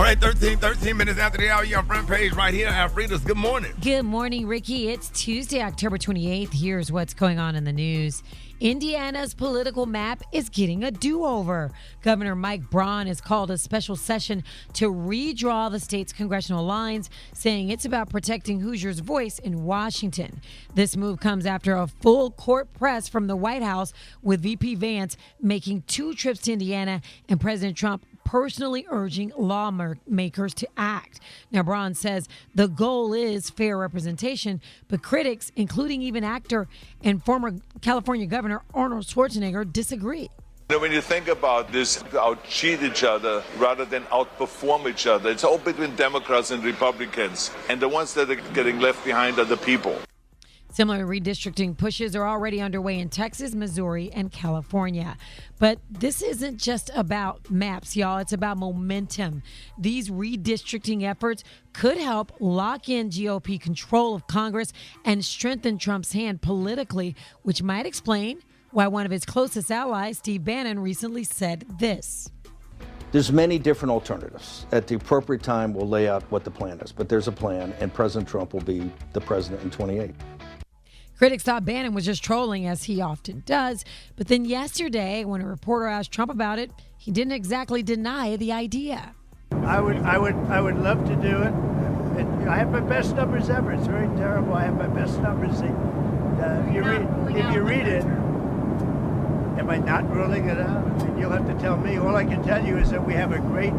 right, 13 minutes after the hour, you're on front page right here. Alfredas, good morning. Good morning, Ricky. It's Tuesday, October 28th. Here's what's going on in the news. Indiana's political map is getting a do-over. Governor Mike Braun has called a special session to redraw the state's congressional lines, saying it's about protecting Hoosiers' voice in Washington. This move comes after a full court press from the White House, with VP Vance making 2 trips to Indiana and President Trump personally urging lawmakers to act. Now, Braun says the goal is fair representation, but critics, including even actor and former California Governor Arnold Schwarzenegger, disagree. When you think about this, out-cheat each other rather than outperform each other. It's all between Democrats and Republicans, and the ones that are getting left behind are the people. Similar redistricting pushes are already underway in Texas, Missouri, and California. But this isn't just about maps, y'all. It's about momentum. These redistricting efforts could help lock in GOP control of Congress and strengthen Trump's hand politically, which might explain why one of his closest allies, Steve Bannon, recently said this. There's many different alternatives. At the appropriate time, we'll lay out what the plan is. But there's a plan, and President Trump will be the president in 28. Critics thought Bannon was just trolling, as he often does. But then yesterday, when a reporter asked Trump about it, he didn't exactly deny the idea. I would love to do it. I have my best numbers ever. It's very terrible. I have my best numbers. If you read it, am I not ruling it out? You'll have to tell me. All I can tell you is that we have a great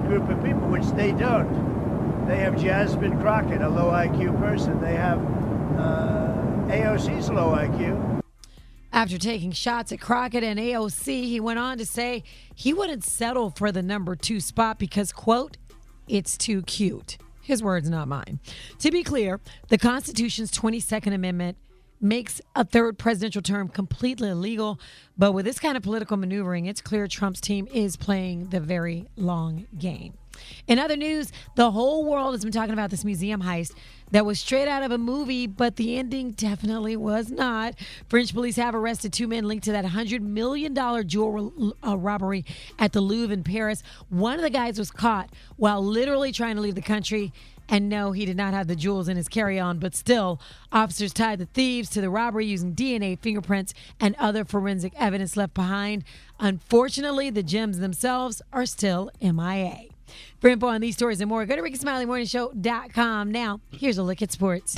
group of people, which they don't. They have Jasmine Crockett, a low IQ person. They have AOC's low IQ. After taking shots at Crockett and AOC, he went on to say he wouldn't settle for the number 2 spot because, quote, it's too cute. His words, not mine. To be clear, the Constitution's 22nd Amendment makes a third presidential term completely illegal. But with this kind of political maneuvering, it's clear Trump's team is playing the very long game. In other news, the whole world has been talking about this museum heist that was straight out of a movie, but the ending definitely was not. French police have arrested 2 men linked to that $100 million jewel robbery at the Louvre in Paris. One of the guys was caught while literally trying to leave the country. And no, he did not have the jewels in his carry-on, but still, officers tied the thieves to the robbery using DNA, fingerprints, and other forensic evidence left behind. Unfortunately, the gems themselves are still MIA. For info on these stories and more, go to RickySmileyMorningShow.com. Now, here's a look at sports.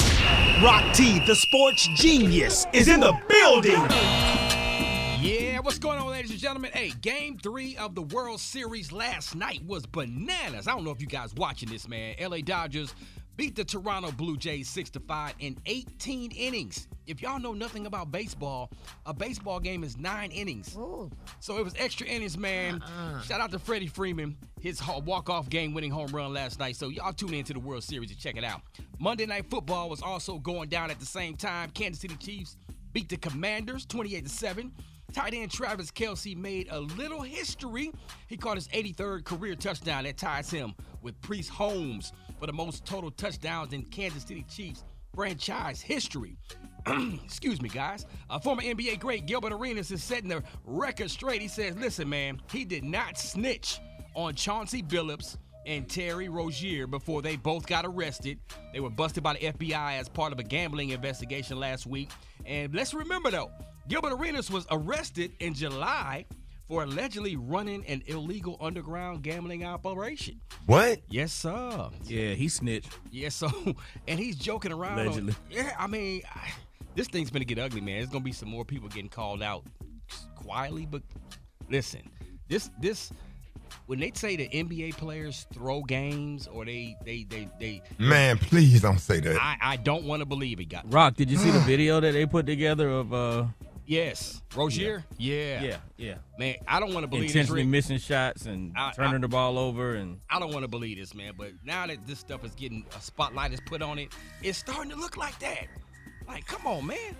Rock T, the sports genius, is in the building. Yeah, what's going on, ladies and gentlemen? Hey, Game 3 of the World Series last night was bananas. I don't know if you guys watching this, man. LA Dodgers beat the Toronto Blue Jays 6-5 in 18 innings. If y'all know nothing about baseball, a baseball game is 9 innings. Ooh. So it was extra innings, man. Shout out to Freddie Freeman, his walk-off game-winning home run last night. So y'all tune in to the World Series and check it out. Monday Night Football was also going down at the same time. Kansas City Chiefs beat the Commanders 28-7. Tight end Travis Kelce made a little history. He caught his 83rd career touchdown. That ties him with Priest Holmes for the most total touchdowns in Kansas City Chiefs franchise history. Excuse me, guys. Former NBA great Gilbert Arenas is setting the record straight. He says, listen, man, he did not snitch on Chauncey Billups and Terry Rozier before they both got arrested. They were busted by the FBI as part of a gambling investigation last week. And let's remember, though, Gilbert Arenas was arrested in July for allegedly running an illegal underground gambling operation. What? Yes, sir. Yeah, he snitched. Yes, so, and he's joking around. Allegedly. This thing's going to get ugly, man. There's going to be some more people getting called out quietly. But listen, this when they say the NBA players throw games or they Man, please don't say that. I don't want to believe it. Rock, did you see the video that they put together of Yes. Rozier? Yeah. Man, I don't want to believe intentionally this. missing shots and turning the ball over. And I don't want to believe this, man. But now that this stuff is getting a spotlight is put on it, it's starting to look like that. Like, come on, man.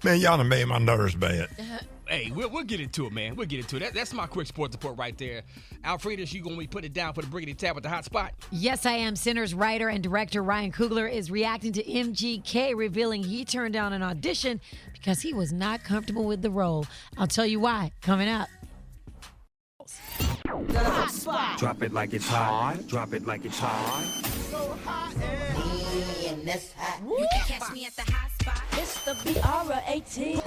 Man, y'all done made my nerves bad. Hey, we'll get into it, man. We'll get into it. That's my quick sports report right there. Alfredas, you going to be putting it down for the Briggity Tap with the hot spot? Yes, I am. Sinners writer and director Ryan Coogler is reacting to MGK, revealing he turned down an audition because he was not comfortable with the role. I'll tell you why, coming up. Drop it like it's hot. Drop it like it's hot. You can catch me at the hot spot. It's the BR18.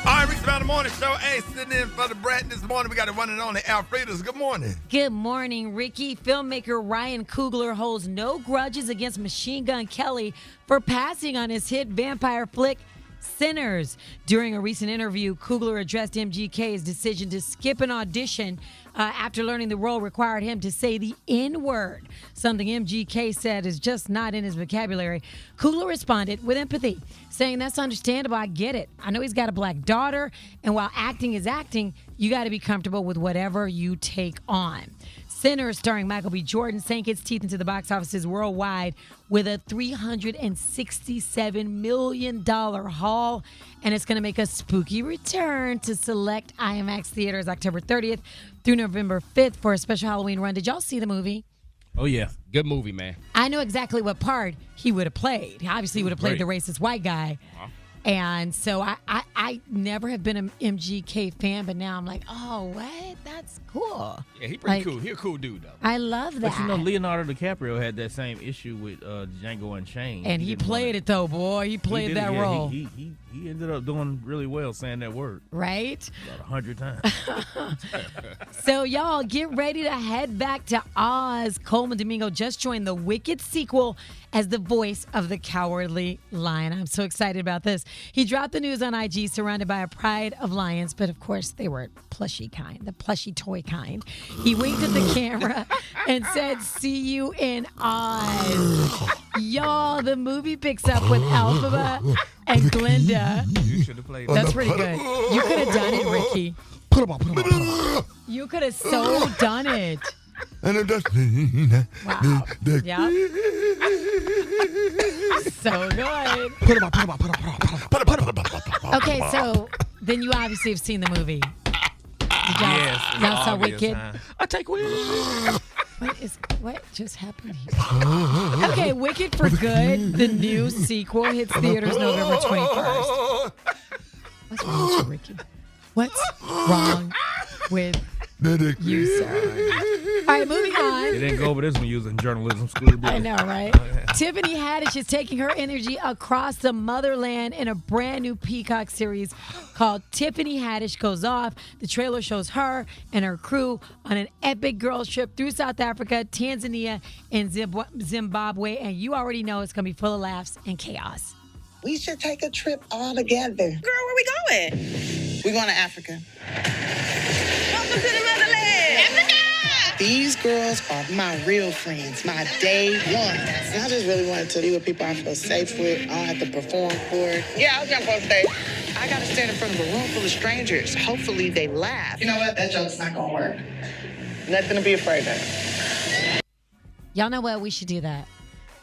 All right, Rickey Smiley Morning Show. Hey, sitting in for the Brat this morning. We got it running on the Alfredas. Good morning. Good morning, Ricky. Filmmaker Ryan Coogler holds no grudges against Machine Gun Kelly for passing on his hit vampire flick, Sinners. During a recent interview, Coogler addressed MGK's decision to skip an audition after learning the role required him to say the N-word, something MGK said is just not in his vocabulary. Coogler responded with empathy, saying, "That's understandable. I get it. I know he's got a black daughter, and while acting is acting, you got to be comfortable with whatever you take on." Sinners, starring Michael B. Jordan, sank its teeth into the box offices worldwide with a $367 million haul, and it's going to make a spooky return to select IMAX theaters October 30th through November 5th for a special Halloween run. Did y'all see the movie? Oh, yeah. Good movie, man. I know exactly what part he would have played. He obviously would have played the racist white guy. And so I never have been an MGK fan, but now I'm like, oh, what? That's cool. Yeah, he's pretty cool. He's a cool dude, though. I love that. But you know, Leonardo DiCaprio had that same issue with Django Unchained. And he played it, though, boy. He played that role. He ended up doing really well saying that word. Right? About 100 times. So, y'all, get ready to head back to Oz. Coleman Domingo just joined the Wicked sequel as the voice of the Cowardly Lion. I'm so excited about this. He dropped the news on IG surrounded by a pride of lions, but of course they were plushy kind, the plushy toy kind. He winked at the camera and said, "See you in Oz." Y'all, the movie picks up with Alphaba and Glinda. You should have played That's pretty good. You could have done it, Ricky. Put 'em on. You could have so done it. And it does. Wow. Yeah. So good. Put 'em on. Okay, so then you obviously have seen the movie. Did y'all saw Wicked? I take Will. What just happened here? Okay, Wicked for Good, the new sequel, hits theaters November 21st. What's wrong with you, Ricky? What's wrong with you, sir? All right, moving on. It didn't go over this when you was in journalism school. I know, right? Tiffany Haddish is taking her energy across the motherland in a brand new Peacock series called Tiffany Haddish Goes Off. The trailer shows her and her crew on an epic girls trip through South Africa, Tanzania, and Zimbabwe. And you already know it's going to be full of laughs and chaos. We should take a trip all together. Girl, where we going? We going to Africa. Welcome to the motherland. Africa! These girls are my real friends, my day ones. And I just really wanted to be with people I feel safe with. I don't have to perform for. Yeah, I'll jump on stage. I got to stand in front of a room full of strangers. Hopefully they laugh. You know what? That joke's not going to work. Nothing to be afraid of. Y'all know what? We should do that.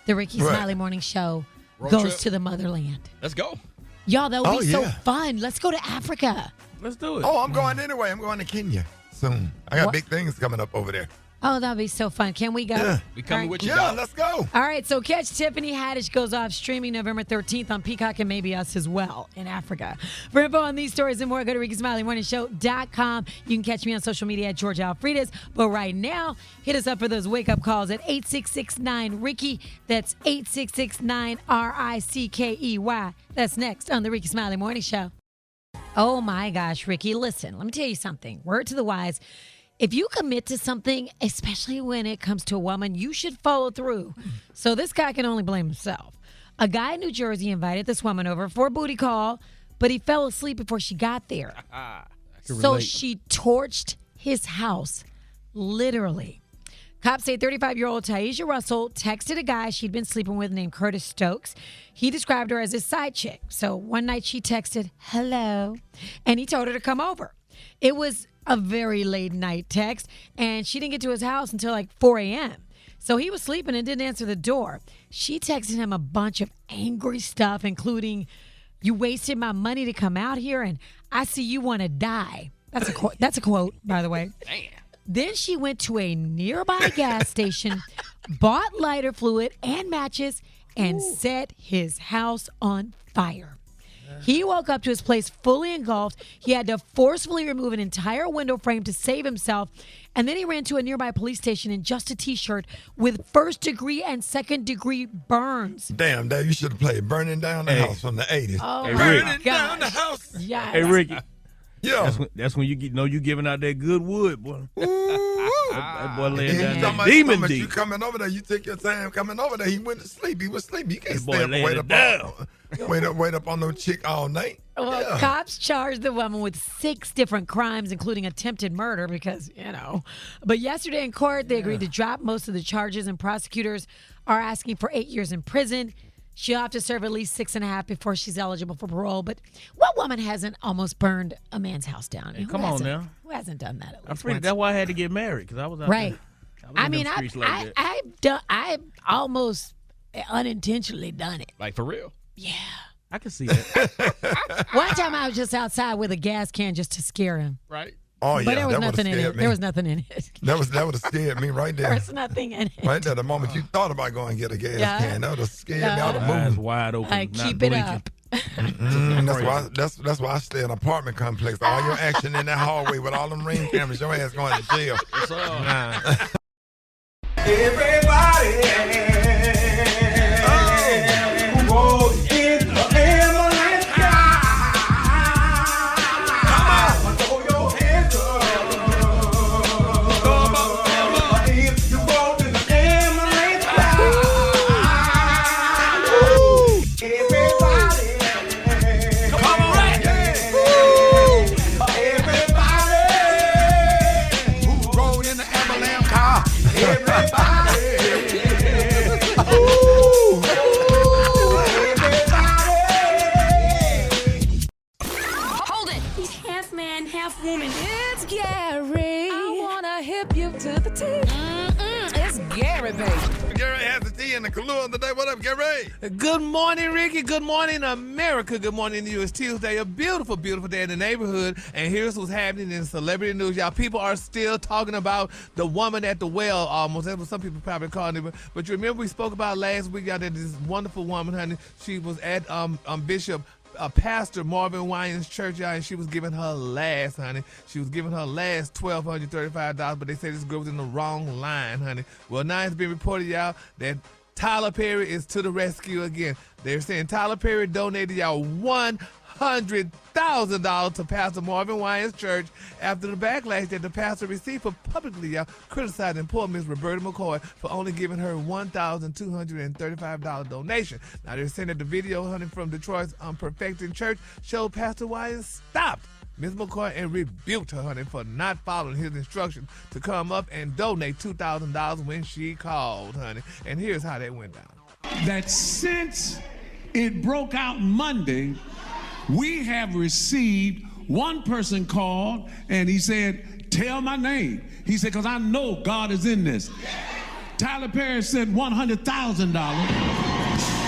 The Rickey Smiley Morning Show Road goes trip. to the motherland. Let's go. Y'all, that would be so fun. Let's go to Africa. Let's do it. Oh, I'm going anyway. I'm going to Kenya soon. I got big things coming up over there. Oh, that'd be so fun. Can we go? Yeah. We coming with you, Yeah, dog. let's go. All right, so catch Tiffany Haddish Goes Off streaming November 13th on Peacock and maybe us as well in Africa. For info on these stories and more, go to RickySmileyMorningShow.com. You can catch me on social media at George Alfredas. But right now, hit us up for those wake-up calls at 866-9-RICKEY. That's 866-9-RICKEY. That's next on the Rickey Smiley Morning Show. Oh, my gosh, Ricky, listen, let me tell you something. Word to the wise. If you commit to something, especially when it comes to a woman, you should follow through. So this guy can only blame himself. A guy in New Jersey invited this woman over for a booty call, but he fell asleep before she got there. So she torched his house, literally. Cops say 35-year-old Taisha Russell texted a guy she'd been sleeping with named Curtis Stokes. He described her as his side chick. So one night she texted, "Hello," and he told her to come over. It was a very late night text, and she didn't get to his house until like 4 a.m. So he was sleeping and didn't answer the door. She texted him a bunch of angry stuff, including, "You wasted my money to come out here, and I see you want to die." That's a quote. That's a quote, by the way. Damn. Then she went to a nearby gas station, bought lighter fluid and matches, and set his house on fire. He woke up to his place fully engulfed. He had to forcefully remove an entire window frame to save himself. And then he ran to a nearby police station in just a T-shirt with first-degree and second-degree burns. Damn, Dave, you should have played Burning Down the House from the 80s. Oh, Hey, my Burning gosh. down the house. Yes. Hey, Ricky. Yeah. That's when you know you giving out that good wood, boy. That boy laying down Talking that demon about you deep. coming over there, you took your time coming over there. He went to sleep. He was sleeping. You can't That boy stay up and laying wait it up, down. wait up on no chick all night. Well, Yeah. cops charged the woman with 6 different crimes, including attempted murder, because, But yesterday in court, they agreed to drop most of the charges, and prosecutors are asking for 8 years in prison. She'll have to serve at least 6.5 before she's eligible for parole. But what woman hasn't almost burned a man's house down? Hey, come on now. Who hasn't done that at least That's once? why I had to get married, because I was out Right. there. I mean, I've almost unintentionally done it. Like, for real? Yeah. I can see that. One time I was just outside with a gas can just to scare him. Right? Oh, yeah. But there was that would've nothing in scared it. me. There was nothing in it. That would have scared me right there. There was nothing in it. Right there, the moment you thought about going to get a gas Yeah. can, that would have scared me Yeah. out of Eyes moving. wide open. Like, not keep it blinking. up. That's why I stay in an apartment complex. All your action in that hallway with all them ring cameras, your ass going to jail. Yes, sir. Nah. Roll in the ambulance car. Hold it. He's half man, half woman. It's Gary. I wanna hip you to the teeth. It's Gary, baby. Gary has the tea in the Kahlua today. What up, Gary? Good morning, Ricky. Good morning, America. Good morning to you. It's Tuesday, a beautiful, beautiful day in the neighborhood. And here's what's happening in celebrity news. Y'all, people are still talking about the woman at the well almost. That's what some people probably calling it. But you remember we spoke about last week, y'all, that this wonderful woman, honey, she was at Bishop Pastor Marvin Winans Church, y'all, and she was giving her last, honey. She was giving her last $1,235, but they say this girl was in the wrong line, honey. Well, now it's been reported, y'all, that Tyler Perry is to the rescue again. They're saying Tyler Perry donated y'all $100,000 to Pastor Marvin Winans Church after the backlash that the pastor received for publicly, y'all, criticizing poor Miss Roberta McCoy for only giving her $1,235 donation. Now they're saying that the video, honey, from Detroit's Perfecting Church showed Pastor Winans stopped Ms. McCoy and rebuked her, honey, for not following his instructions to come up and donate $2,000 when she called, honey. And here's how that went down. That since it broke out Monday, we have received one person called and he said, tell my name. He said, because I know God is in this. Tyler Perry said $100,000.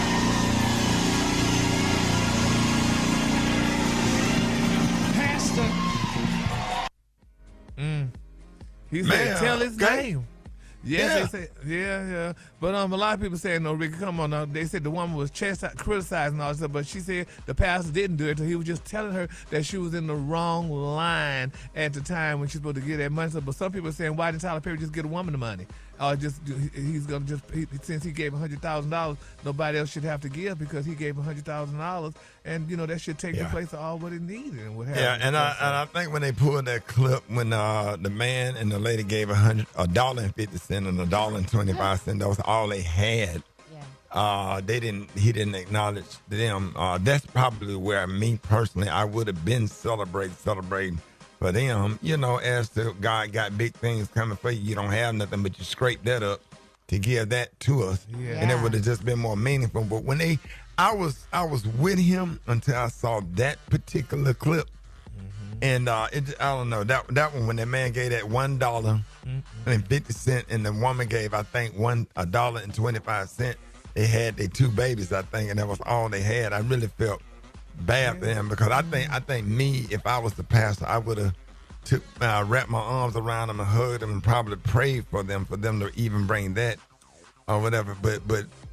He said, Man, tell his okay. name. Yes, they said, yeah. But a lot of people saying, no, Ricky, come on now. They said the woman was criticizing all this stuff, but she said the pastor didn't do it. So he was just telling her that she was in the wrong line at the time when she's supposed to get that money. But some people are saying, why didn't Tyler Perry just get a woman the money? Since he gave $100,000, nobody else should have to give because he gave $100,000, and that should take the place of all what it needed and what happened. Yeah, and I think when they pulled that clip when the man and the lady gave $1.50 and $1.25, that was all they had. He didn't acknowledge them. That's probably where me personally, I would have been celebrating for them, as the God got big things coming for you. You don't have nothing, but you scrape that up to give that to us, and it would have just been more meaningful. But when I was with him until I saw that particular clip, and I don't know that one when that man gave that $1.50 and the woman gave I think $1.25. They had their 2 babies, I think, and that was all they had. I really felt bad for him because I think me, if I was the pastor, I would have wrapped my arms around them and hugged them and probably prayed for them to even bring that or whatever. But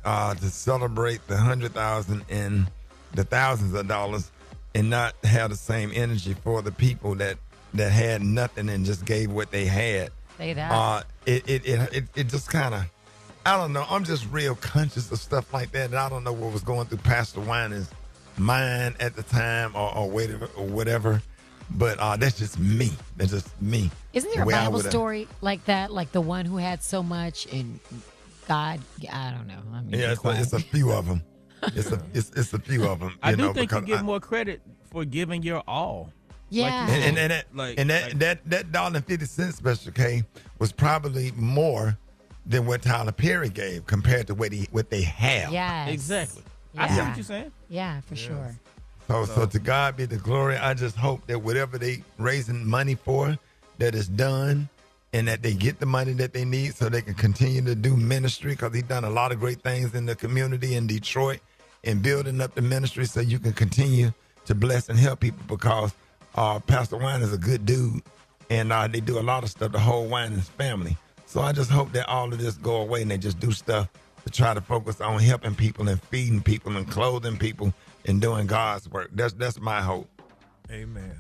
to celebrate the $100,000 and the thousands of dollars, and not have the same energy for the people that had nothing and just gave what they had. Say that. It just kind of, I don't know. I'm just real conscious of stuff like that, and I don't know what was going through Pastor Winans' mind at the time or whatever. But that's just me. That's just me. Isn't there a Bible story like that? Like the one who had so much and God, I don't know. I mean, yeah, it's a few of them. It's a few of them. I do think you get more credit for giving your all. Yeah. That $1.50 Special K was probably more than what Tyler Perry gave compared to what they have. Yes. Exactly. Yeah. I see what you're saying. Yeah, for sure. So to God be the glory. I just hope that whatever they raising money for, that is done, and that they get the money that they need so they can continue to do ministry, because he's done a lot of great things in the community in Detroit and building up the ministry so you can continue to bless and help people, because Pastor Wine is a good dude, and they do a lot of stuff, the whole Winans family. So I just hope that all of this go away and they just do stuff to try to focus on helping people and feeding people and clothing people and doing God's work. That's my hope. Amen.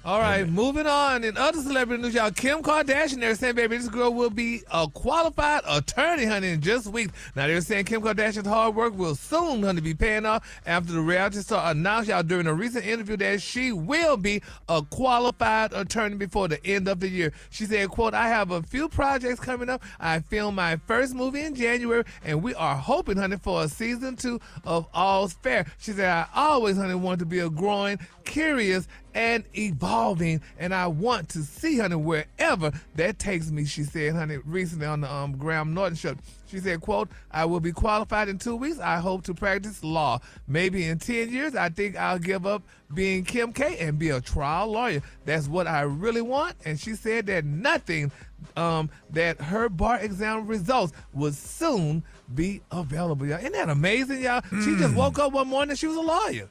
All right, moving on. In other celebrity news, y'all, Kim Kardashian, they're saying, baby, this girl will be a qualified attorney, honey, in just weeks. Now, they're saying Kim Kardashian's hard work will soon, honey, be paying off after the reality star announced, y'all, during a recent interview that she will be a qualified attorney before the end of the year. She said, quote, I have a few projects coming up. I filmed my first movie in January, and we are hoping, honey, for a season 2 of All's Fair. She said, I always, honey, wanted to be a growing, curious, and evolving, and I want to see, honey, wherever that takes me, she said, honey, recently on the Graham Norton show. She said, quote, I will be qualified in 2 weeks. I hope to practice law. Maybe in 10 years, I think I'll give up being Kim K and be a trial lawyer. That's what I really want. And she said that nothing, that her bar exam results would soon be available, y'all. Isn't that amazing, y'all? She just woke up one morning and she was a lawyer.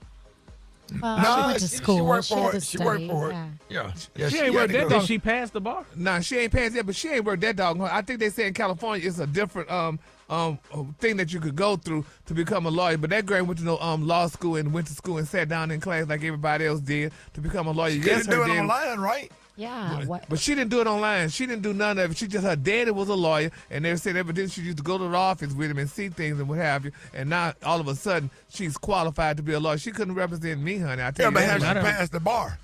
Well, she went to school. She worked for it. She She ain't worked that Did she pass the bar? Nah, she ain't passed yet, but she ain't worked that dog. I think they say in California it's a different thing that you could go through to become a lawyer. But that girl went to law school and went to school and sat down in class like everybody else did to become a lawyer. She didn't do it online, right? Yeah. But she didn't do it online. She didn't do none of it. Her daddy was a lawyer, and they said evidently she used to go to the office with him and see things and what have you. And now all of a sudden she's qualified to be a lawyer. She couldn't represent me, honey. I tell you, but has she passed the bar?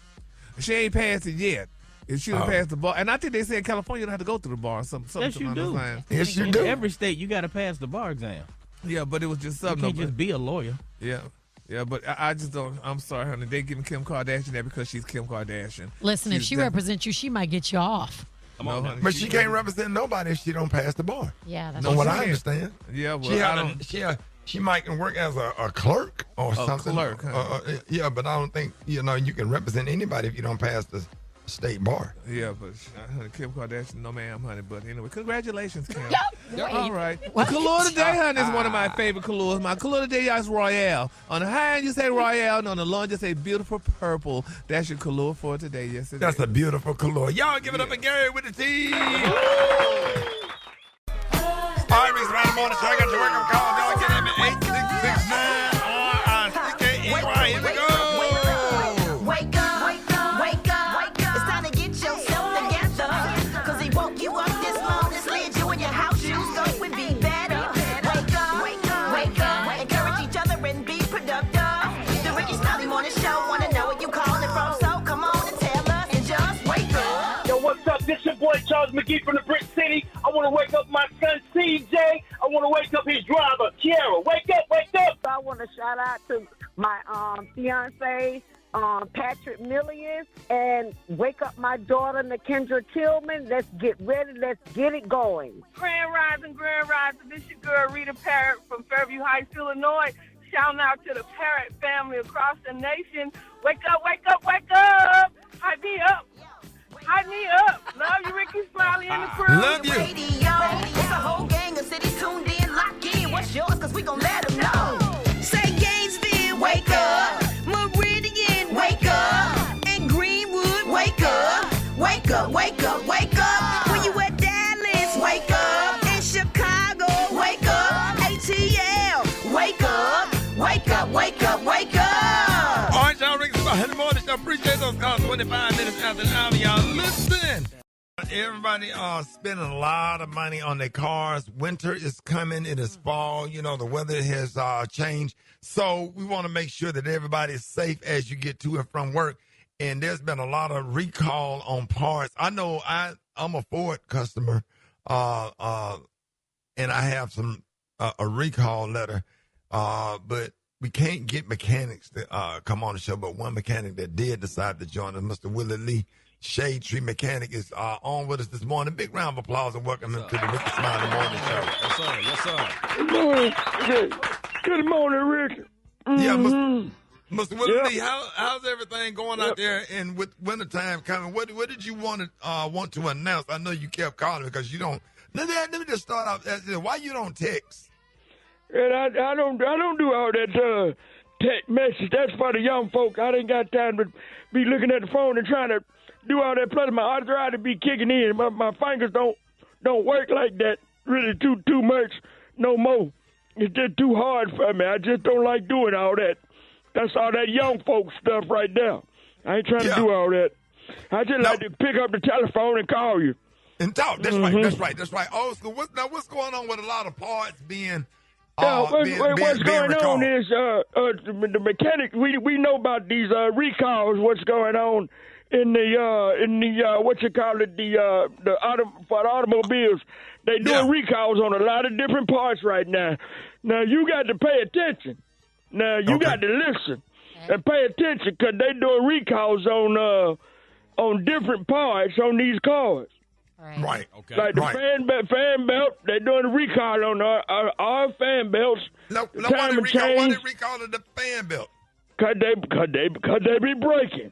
She ain't passed it yet. If she would pass the bar, and I think they say in California you don't have to go through the bar. Yes, you do. Yes, you do. In every state you got to pass the bar exam. Yeah, but it was just something. You can't just be a lawyer. Yeah. Yeah, but I just don't. I'm sorry, honey. They giving Kim Kardashian that because she's Kim Kardashian. Listen, if she represents you, she might get you off. No, honey, but she can't represent nobody if she don't pass the bar. Yeah, that's from what I understand. Yeah, well, she might can work as a clerk or something. Clerk, yeah, but I don't think you can represent anybody if you don't pass the state bar. Yeah, but honey, Kim Kardashian, no ma'am, honey. But anyway, congratulations, Kim. Yep. All right. The color today, honey, is one of my favorite colors. My color today is Royale. On the high end, you say Royale, and on the low end, you say beautiful purple. That's your color for today. Yes, it is. That's a beautiful color. Y'all give it up to Gary with the T. All right, Reese, around the morning show. I got your wake-up call. Y'all get at me 8669 RICKEY. Here we go. This your boy Charles McGee from the Brick City. I want to wake up my son CJ. I want to wake up his driver, Kiara. Wake up, wake up. I want to shout out to my fiance, Patrick Millian, and wake up my daughter, Nakendra Tillman. Let's get ready. Let's get it going. Grand Rising. This your girl Rita Parrott from Fairview Heights, Illinois. Shouting out to the Parrott family across the nation. Wake up, wake up, wake up. Hype me up. Hype me up. Love you, Rickey Smiley and the crew. Love you. It's a whole gang of cities tuned in, locked in. What's yours? Cause we gon' let them know. Say Gainesville, wake up. Meridian, wake up. And Greenwood, wake up. Wake up, wake up, wake up. When you at Dallas, wake up. In Chicago, wake up. ATL, wake up. Wake up, wake up, wake up. All right, y'all, Rickey Good morning, show. Appreciate those calls. 25 minutes after the hour, y'all. Listen. Everybody spending a lot of money on their cars. Winter is coming. It is fall. You know, the weather has changed. So we want to make sure that everybody is safe as you get to and from work. And there's been a lot of recall on parts. I know I'm a Ford customer, and I have a recall letter, but we can't get mechanics to come on the show. But one mechanic that did decide to join us, Mr. Willie Lee, Shade Tree Mechanic, is on with us this morning. Big round of applause and welcome him to the Rickey Smiley Morning Show. Yes, sir. Yes, sir. Good morning. Good morning, Rick. Yeah, Mr. Willie Lee, how's everything going out there? And with wintertime coming, what did you want to announce? I know you kept calling because you don't. Let me just start off. Why you don't text? And I don't do all that text message. That's for the young folk. I ain't got time to be looking at the phone and trying to do all that. Plus, my arthritis be kicking in. My fingers don't work like that really too much no more. It's just too hard for me. I just don't like doing all that. That's all that young folk stuff right there. I ain't trying to do all that. I just like to pick up the telephone and call you. And talk. That's right. Old school. What's going on with a lot of parts being what's going on is the mechanic. We know about these recalls. What's going on in the what you call it, for the automobiles? They doing recalls on a lot of different parts right now. Now you got to pay attention. Now you got to listen and pay attention because they doing recalls on different parts on these cars. Right. Okay. Like the fan belt, they're doing a recall on our fan belts. Why they recall the fan belt? Cause they be breaking,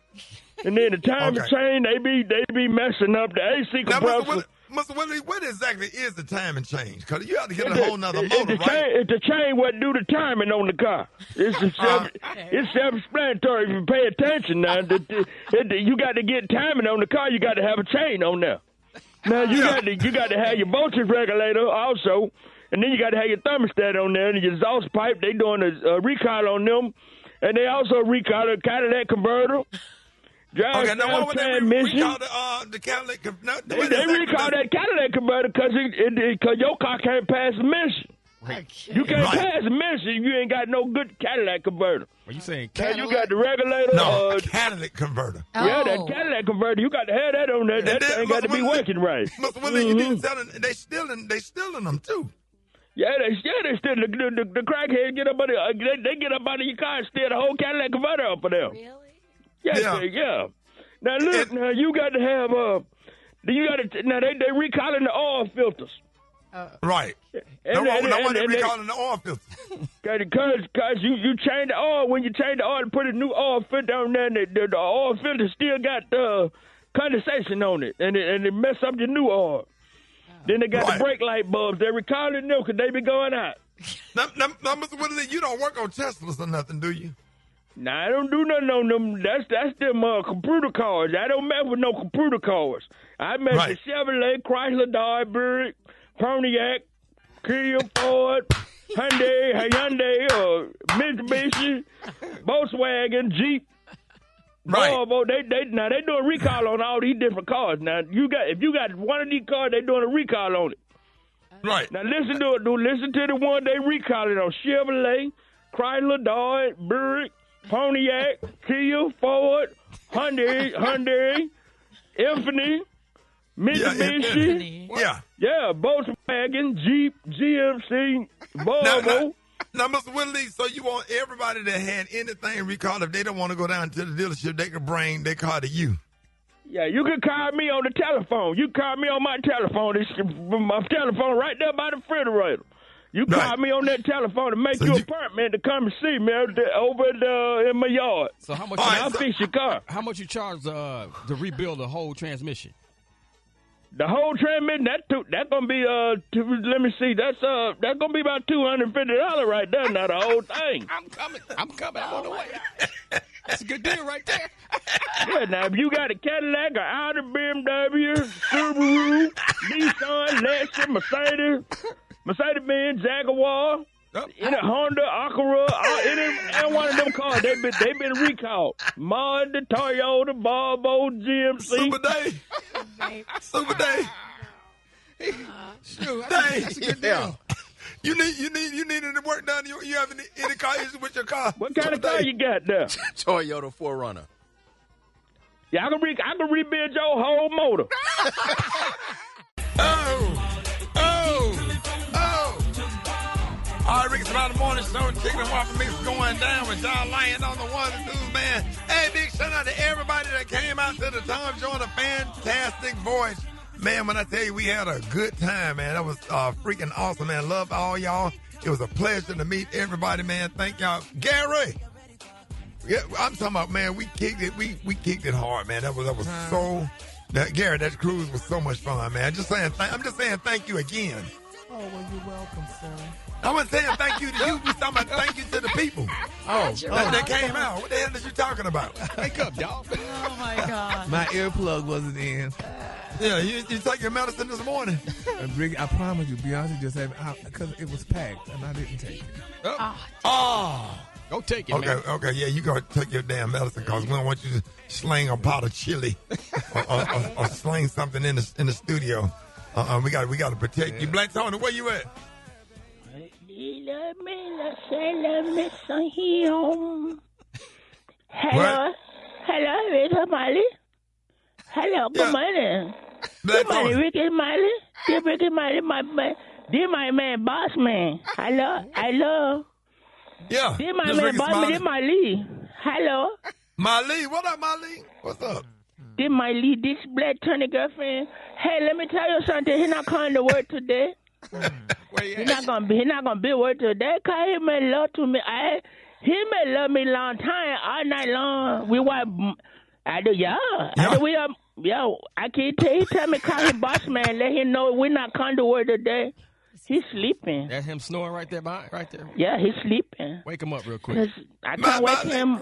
and then the timing chain they be messing up the AC compressor. Mr. Willie, what exactly is the timing change? Because you have to get a whole nother motor, right? It's the chain what do the timing on the car. It's self-explanatory if you pay attention now. You got to get timing on the car. You got to have a chain on there. Now you got to have your voltage regulator also, and then you got to have your thermostat on there and your exhaust pipe. They doing a recall on them, and they also recall a Cadillac converter. Now what would they recall the Cadillac converter? They recall that Cadillac converter because your car can't pass the mission. You can't pass the mission. You ain't got no good Cadillac converter. Are you saying Cadillac? You got the regulator. No, Cadillac converter. Yeah, that Cadillac converter. You got to have that on there. That ain't got to be working right. Mr. Willie, you didn't tell them. They stealing them too. Yeah, they steal. The crackheads get up they get up out of your car and steal the whole Cadillac converter up for them. Really? Yeah. Now look, now you got to have now they recalling the oil filters. Right. No one recalling the oil filter. Because you change the oil. When you change the oil to put a new oil filter on there, the oil filter still got condensation on it, and it mess up your new oil. Then they got the brake light bulbs. They're recalling them because they be going out. Now, Mr. Willie, you don't work on Teslas or nothing, do you? Nah, I don't do nothing on them. That's them computer cars. I don't mess with no computer cars. I mess with Chevrolet, Chrysler, Dodge, Buick, Pontiac, Kia, Ford, Hyundai, Mitsubishi, Volkswagen, Jeep, Volvo. They doing recall on all these different cars. Now if you got one of these cars, they doing a recall on it. Right. Now listen to it. Listen to the one they recalling on: Chevrolet, Chrysler, Dodge, Buick, Pontiac, Kia, Ford, Hyundai, Infiniti, Mitsubishi, Volkswagen, Jeep, GMC, Volvo. Now, Mr. Willie, so you want everybody that had anything recalled, if they don't want to go down to the dealership, they can bring their car to you. Yeah, you can call me on the telephone. You call me on my telephone. It's my telephone right there by the refrigerator. You call me on that telephone to make you an appointment to come and see me over in my yard. So how much? I'll fix your car. How much you charge to rebuild the whole transmission? The whole transmission, that gonna be let me see, that's gonna be about $250 right there. Now the whole thing. I'm coming. I'm on the way. That's a good deal right there. Yeah, now if you got a Cadillac, an Audi, BMW, Subaru, Nissan, Lexus, Mercedes-Benz, Jaguar, In a Honda, Acura, any one of them cars, they been recalled. Mazda, Toyota, Volvo, GMC. Super Day. Super Day. Shoot, that's a good deal. You need any work done? You have any car issues with your car? What kind of car you got there? Toyota 4Runner. Yeah, I can rebuild your whole motor. All right, Rickey Smiley Morning Show, Chicken and Waffle Mix going down with John Lyon on the one and two, man. Hey, big shout out to everybody that came out to the Tom Joyner a fantastic voice. Man, when I tell you we had a good time, man, that was freaking awesome, man. Love all y'all. It was a pleasure to meet everybody, man. Thank y'all. Gary. Yeah, I'm talking about, man, we kicked it. We kicked it hard, man. That was so. Gary, that cruise was so much fun, man. I'm just saying thank you again. Oh, well, you're welcome, sir. I wasn't saying thank you to you. We talking about thank you to the people. That came out. What the hell is you talking about? Wake up, y'all. Oh, my God. My earplug wasn't in. Yeah, you take your medicine this morning. Rickey, I promise you, Beyonce just had because it was packed and I didn't take it. Oh. Go take it, man. Okay, yeah, you go take your damn medicine because we don't want you to sling a pot of chili or sling something in the studio. We got to protect you. Black Tony, where you at? Hello, Rickey Smiley. Hello, good morning. Good morning, Rickey Smiley. This Rickey Smiley, my man, boss man. Hello. Yeah. This my man, boss man. This my Lee. Hello. My Lee, what up, my Lee? What's up? This my Lee. This Black Tony girlfriend. Hey, let me tell you something. He's not coming to work today. He's not gonna be work today. Cause he made love to me. He made love me long time, all night long. We were. I can't tell. He tell me call him boss man. Let him know we're not coming to work today. He's sleeping. That's him snoring right there, right there. Yeah, he's sleeping. Wake him up real quick. I can't wake him.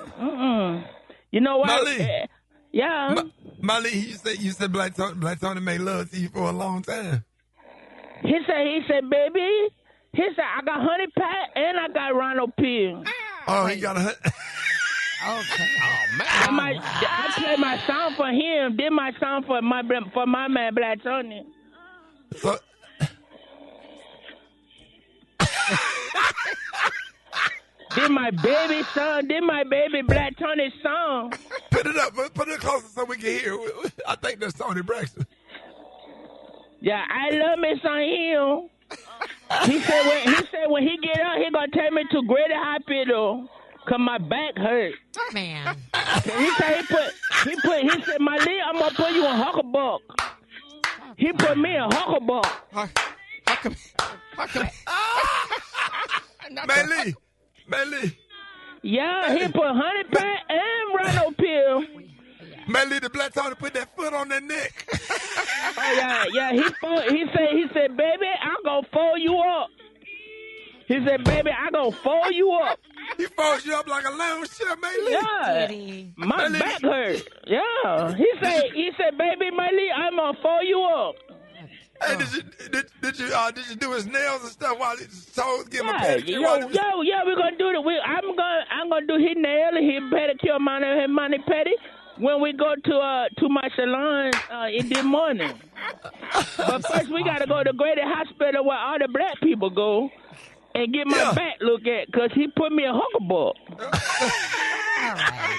You know what? Mali. Yeah. Mali, you said Black Tony made love to you for a long time. He said, baby. He said, I got honey pat and I got Ronald Peel. Oh, he got a honey. Okay. Oh man. I played my song for him. Did my song for my man Black Tony. So, did my baby son? Did my baby Black Tony song? Put it up. Put it closer so we can hear. I think that's Tony Braxton. Yeah, I love me some him. He said when he get up, he gonna take me to Greater Hospital. Cause my back hurt. Man. He said he said, my Lee, I'm gonna put you in Hucklebuck. He put me in Hucklebuck. How come? Manly. Yeah, he put honey pat and Ronald Peel. Manly, the Black Tony put that foot on that neck. Oh yeah. He said, baby, I'm gonna fold you up. He said, baby, I'm gonna fold you up. He folds you up like a lounge chair, Manly. Yeah. My back hurt. Yeah. He said, baby, Manly, I'm gonna fold you up. Hey, did you do his nails and stuff while his toes give him a pedicure? We're gonna do it. I'm gonna do his nail and his pedicure, mani pedi, when we go to my salon in the morning. But first, we gotta go to Greater Hospital where all the black people go and get my back looked at, cause he put me in Hucklebuck. All right.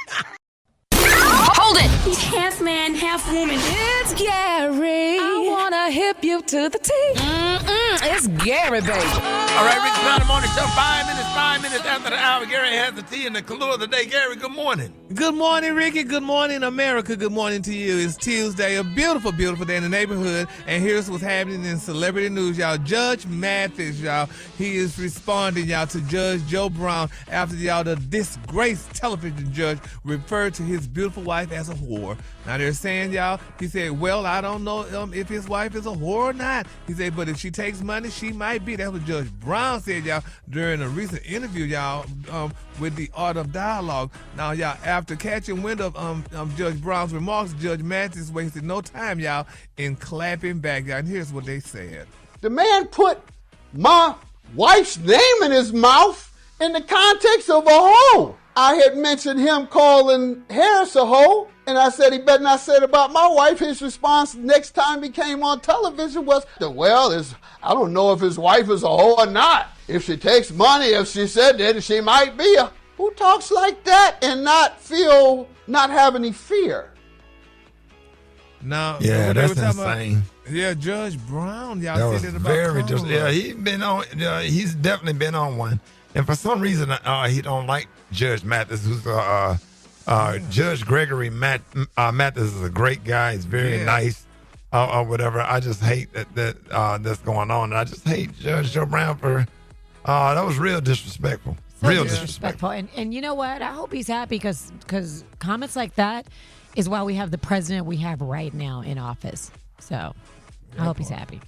Hold it! He's half man, half woman. It's Gary. I wanna hip you to the T. It's Gary, baby. All right, Rickey Smiley Morning Show. 5 minutes after the hour. Gary has the tea and the clue of the day. Gary, good morning. Good morning, Rickey. Good morning, America. Good morning to you. It's Tuesday, a beautiful, beautiful day in the neighborhood. And here's what's happening in celebrity news, y'all. Judge Mathis, y'all, he is responding, y'all, to Judge Joe Brown after, y'all, the disgraced television judge referred to his beautiful wife as a whore. Now they're saying, y'all, he said, well, I don't know if his wife is a whore or not. He said, but if she takes money, she might be. That's what Judge Brown said, y'all, during a recent interview, y'all, with the Art of Dialogue. Now, y'all, after catching wind of Judge Brown's remarks, Judge Mathis wasted no time, y'all, in clapping back, y'all. And here's what they said. The man put my wife's name in his mouth in the context of a hoe. I had mentioned him calling Harris a hoe, and I said he better not say it about my wife. His response next time he came on television was, well, I don't know if his wife is a hoe or not. If she takes money, if she said that, she might be a... Who talks like that and not have any fear? No. Yeah, that's insane. Yeah, Judge Brown, y'all That was said it about very Congress. he's been on. He's definitely been on one, and for some reason, he don't like Judge Mathis, who's Judge Gregory Mathis is a great guy. He's very nice, or whatever. I just hate that that's going on, and I just hate Judge Joe Brown for that was real disrespectful. So real disrespectful. And you know what? I hope he's happy because comments like that is why we have the president we have right now in office. So I hope he's happy.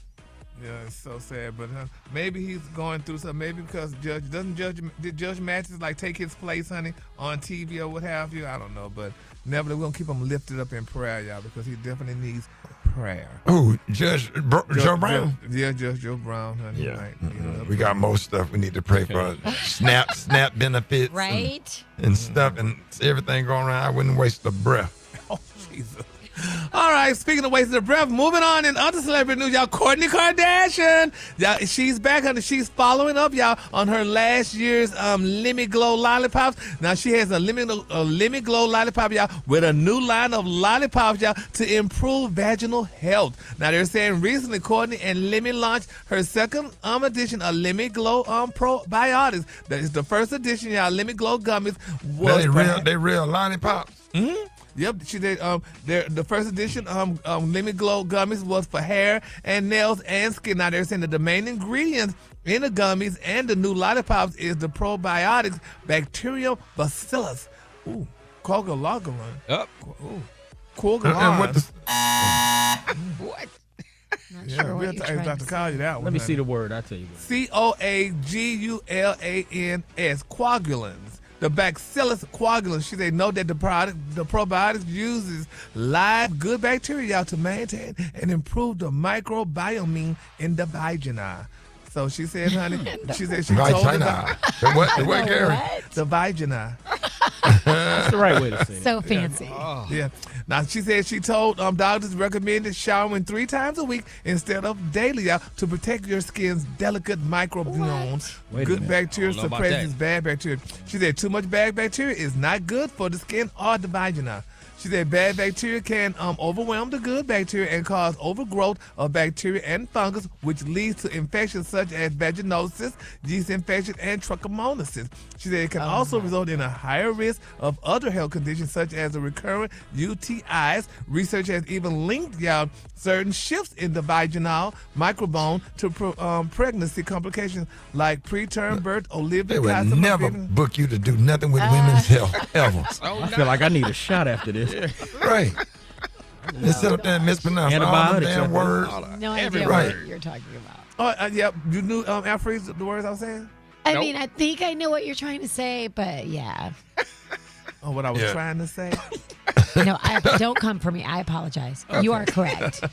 Yeah, it's so sad, but maybe he's going through something. Maybe because did Judge Mathis like take his place, honey, on TV or what have you? I don't know, but nevertheless, we're gonna keep him lifted up in prayer, y'all, because he definitely needs prayer. Oh, Joe Brown. Judge Joe Brown, honey. Yeah, right, we got most stuff we need to pray for. SNAP benefits, right, and stuff, and everything going around. I wouldn't waste a breath. Oh, Jesus. All right, speaking of wasting the breath, moving on in other celebrity news, y'all, Kourtney Kardashian, y'all, she's back, honey. She's following up, y'all, on her last year's Lemmy Glow lollipops. Now she has a Lemmy Glow lollipop, y'all, with a new line of lollipops, y'all, to improve vaginal health. Now they're saying recently Kourtney and Lemmy launched her second edition of Lemmy Glow probiotics. That is the first edition, y'all. Lemmy Glow gummies was they real lollipops. Mm-hmm. Yep, she did. The first edition Lemmy Glow gummies was for hair and nails and skin. Now they're saying that the main ingredients in the gummies and the new lollipops is the probiotics Bacterium bacillus. Ooh, Coagulon. Up. Ooh, Coagulon. What? Not Yeah, sure what we'll you're have trying to to call you that one. Let me honey. see the word. I'll tell you. Coagulans, coagulans. The bacillus coagulans. She said know that the probiotics uses live good bacteria y'all, to maintain and improve the microbiome in the vagina. So she said, honey, she said she told Vagina. What, Gary? The vagina. That's the right way to say it. So fancy. Yeah. Now she said she told doctors recommended showering 3 times a week instead of daily, y'all, to protect your skin's delicate microbiome. Good bacteria suppresses bad bacteria. She said too much bad bacteria is not good for the skin or the vagina. She said bad bacteria can overwhelm the good bacteria and cause overgrowth of bacteria and fungus, which leads to infections such as vaginosis, yeast infection, and trichomoniasis. She said it can also result in a higher risk of other health conditions such as the recurrent UTIs. Research has even linked certain shifts in the vaginal microbiome to pregnancy complications like preterm birth, They would never book you to do nothing with women's health ever. I feel like I need a shot after this. Right. They sit up there and mispronounce all the damn words. No idea what you're talking about. Oh, yeah. You knew Alfredas, the words I was saying? I mean, I think I know what you're trying to say, but yeah. Oh, what I was trying to say? No, don't come for me. I apologize. Okay. You are correct.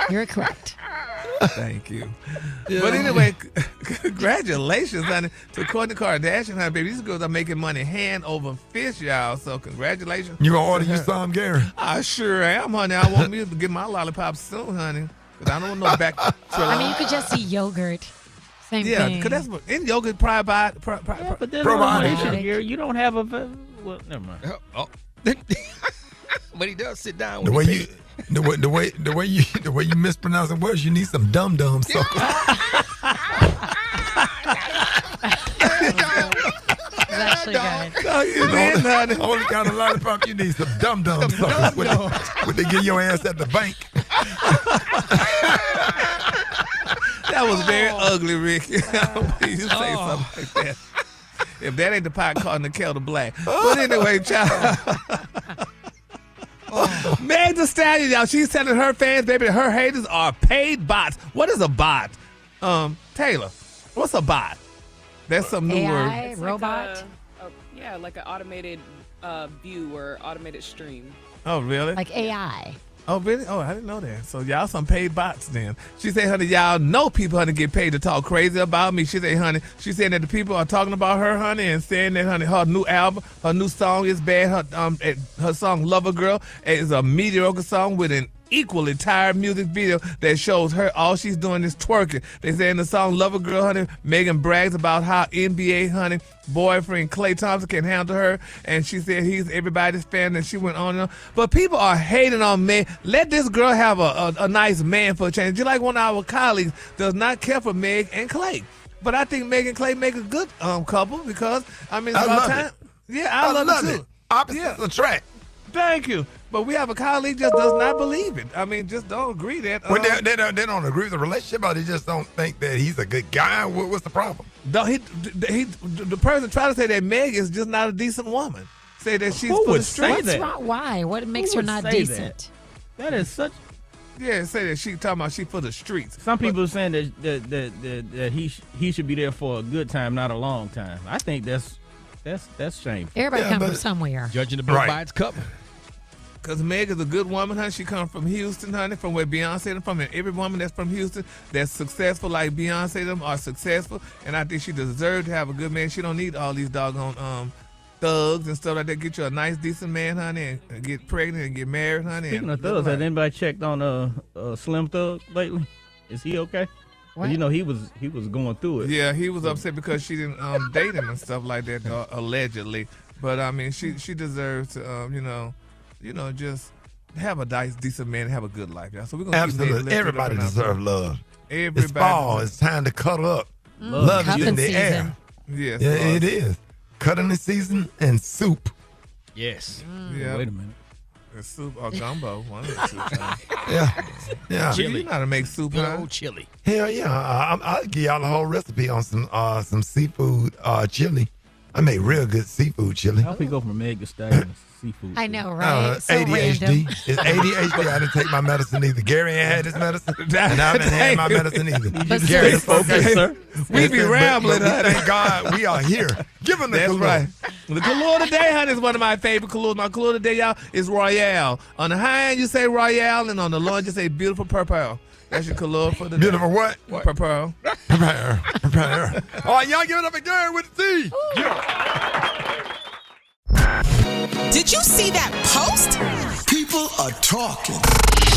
You're correct. Thank you. Yeah. But anyway, congratulations, honey, to Kourtney Kardashian, honey, baby. These girls are making money hand over fist, y'all. So congratulations. You gonna order you some, Gary? I sure am, honey. I want me to get my lollipops soon, honey. Because I don't want no back. I mean, you could just see yogurt. Same thing. Yeah, because that's what in yogurt probiotics. But there's no issue here. You don't have a. Well, never mind. But he does sit down. The way you mispronounce the words, you need some dum dum suckers. Actually good. The only kind of lollipop you need some dum dum suckers. What they give your ass at the bank. That was very ugly, Ricky. Please say something like that. If that ain't the pot calling the kettle black. But anyway, child. Meg Thee Stallion, y'all, she's telling her fans, baby, her haters are paid bots. What is a bot? Taylor, what's a bot? That's some new AI, word. robot? Like an automated view or automated stream. Oh, really? Like AI. Oh, really? Oh, I didn't know that. So y'all some paid bots then. She said, honey, y'all know people, honey, get paid to talk crazy about me. She said, honey, she said that the people are talking about her, honey, and saying that, honey, her new album, her new song is bad. Her song Lover Girl is a mediocre song with an equally tired music video that shows her all she's doing is twerking. They say in the song Lover Girl, honey, Megan brags about how NBA, honey, boyfriend Klay Thompson can handle her, and she said he's everybody's fan, and she went on and on. But people are hating on Meg. Let this girl have a nice man for a change. Just like one of our colleagues does not care for Meg and Klay. But I think Meg and Klay make a good couple because, I mean, it's about time. Yeah, I love it too. Opposites attract. Thank you. But we have a colleague just does not believe it. I mean, just don't agree that. Well, they don't agree with the relationship, or they just don't think that he's a good guy. What's the problem? The person trying to say that Meg is just not a decent woman. Say that she's Who for would the streets. say that? What's wrong? Why? What makes her not decent? That is such. Yeah, say that she talking about she for the streets. Some people are saying that he should be there for a good time, not a long time. I think that's shameful. Everybody comes from somewhere. Judging the book by its cover. Because Meg is a good woman, honey. She comes from Houston, honey, from where Beyonce is from. And every woman that's from Houston that's successful like Beyonce them are successful. And I think she deserves to have a good man. She don't need all these doggone thugs and stuff like that. Get you a nice, decent man, honey, and get pregnant and get married, honey. Speaking of thugs, has anybody checked on Slim Thug lately? Is he okay? What? You know, he was going through it. Yeah, he was upset because she didn't date him and stuff like that, allegedly. But, I mean, she deserves to, just have a nice, decent man and have a good life, y'all. So we're gonna absolutely. Everybody deserves love. Everybody. It's fall. It's time to cuddle up. Love is in the air. Yes, yeah, it is. Cuddling season and soup. Yes. Yeah. Wait a minute. The soup or gumbo. One of the two. Yeah. Chili. You know how to make soup, Good huh? old chili. Hell yeah. I'll give y'all the whole recipe on some seafood chili. I make real good seafood chili. How we go from egg to stallion to seafood? I know, right? So ADHD. random. It's ADHD. I didn't take my medicine either. Gary ain't had his medicine, and I haven't had my medicine either. But Gary, focus, sir. We be rambling, but honey. thank God we are here. Give him the That's clue. right. The color today, honey, is one of my favorite colors. My color today, y'all, is Royale. On the high end, you say Royale, and on the low end, you say beautiful purple. That's your color for the day. Beautiful what? Purple. Prepare. All right, y'all give it up again with the T. Did you see that post? People are talking.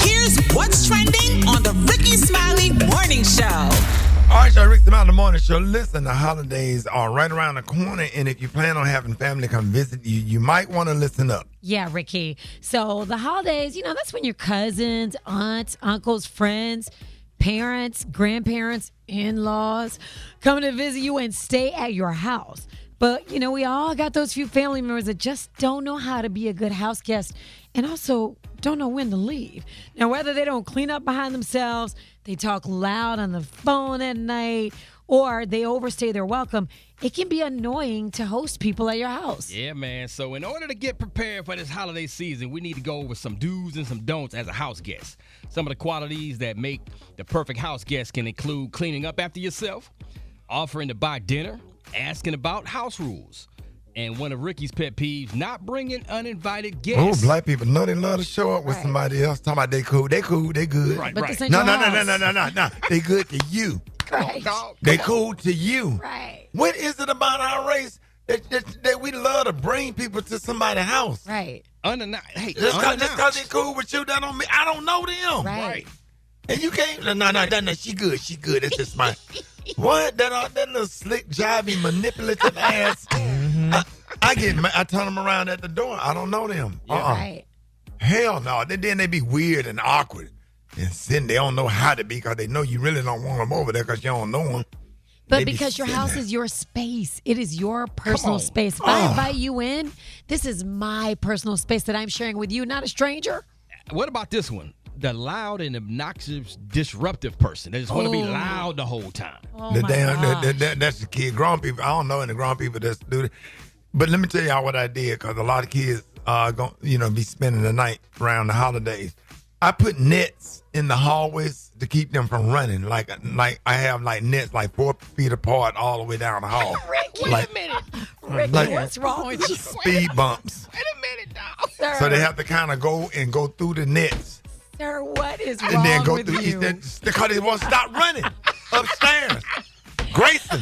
Here's what's trending on the Rickey Smiley Morning Show. All right, y'all, Rick Smiley Morning Show. Listen, the holidays are right around the corner, and if you plan on having family come visit you, you might want to listen up. Yeah, Ricky. So the holidays, that's when your cousins, aunts, uncles, friends, parents, grandparents, in-laws come to visit you and stay at your house. But, we all got those few family members that just don't know how to be a good house guest and also don't know when to leave. Now, whether they don't clean up behind themselves, they talk loud on the phone at night, or they overstay their welcome, it can be annoying to host people at your house. Yeah, man. So in order to get prepared for this holiday season, we need to go over some do's and some don'ts as a house guest. Some of the qualities that make the perfect house guest can include cleaning up after yourself, offering to buy dinner, asking about house rules, and one of Ricky's pet peeves, not bringing uninvited guests. Oh, black people know they love to show up with somebody else. Talking about they cool, they good. Right, But right. this ain't No. your house. They good to you. Right. They cool to you. Right. What is it about our race that we love to bring people to somebody's house? Right. Hey, Just because they cool with you, that don't mean I don't know them. Right. And you can't. No. She good. It's just my. What? That little slick, jivey, manipulative ass. I turn them around at the door. I don't know them. Right. Hell no. Then they be weird and awkward. And sitting, they don't know how to be because they know you really don't want them over there because you don't know them. But because your house is your space, it is your personal space. If I invite you in, this is my personal space that I'm sharing with you, not a stranger. What about this one? The loud and obnoxious, disruptive person. They just want to be loud the whole time. That's the kid. Grown people, I don't know any grown people that do that. But let me tell y'all what I did, because a lot of kids are going to be spending the night around the holidays. I put nets in the hallways to keep them from running. Like I have nets 4 feet apart all the way down the hall. Rick, wait a minute. Rick, what's wrong with you? Speed bumps. Wait a minute, dog. So they have to kind of go through the nets Sir, what is wrong And then go with through you? because they won't stop running upstairs. Grayson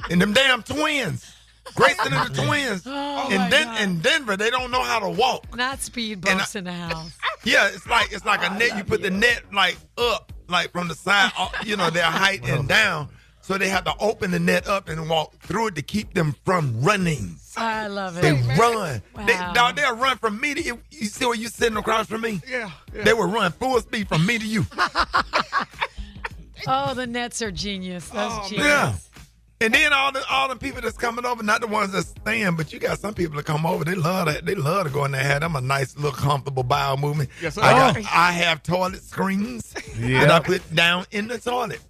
and them damn twins. Grayson and the twins. Oh, and then in Denver, they don't know how to walk. Not speed bumps in the house. Yeah, it's like a net. You put the net like up, like from the side, their height and down. So they have to open the net up and walk through it to keep them from running. I love it. They run. Wow. They'll run from me to you. You see where you sitting across from me? Yeah. They will run full speed from me to you. Oh, the nets are genius. That's genius. Yeah. And then all the people that's coming over, not the ones that stand, but you got some people that come over. They love that. They love to go in there and have them a nice little comfortable bowel movement. Yes, sir. I have toilet screens that I put down in the toilet.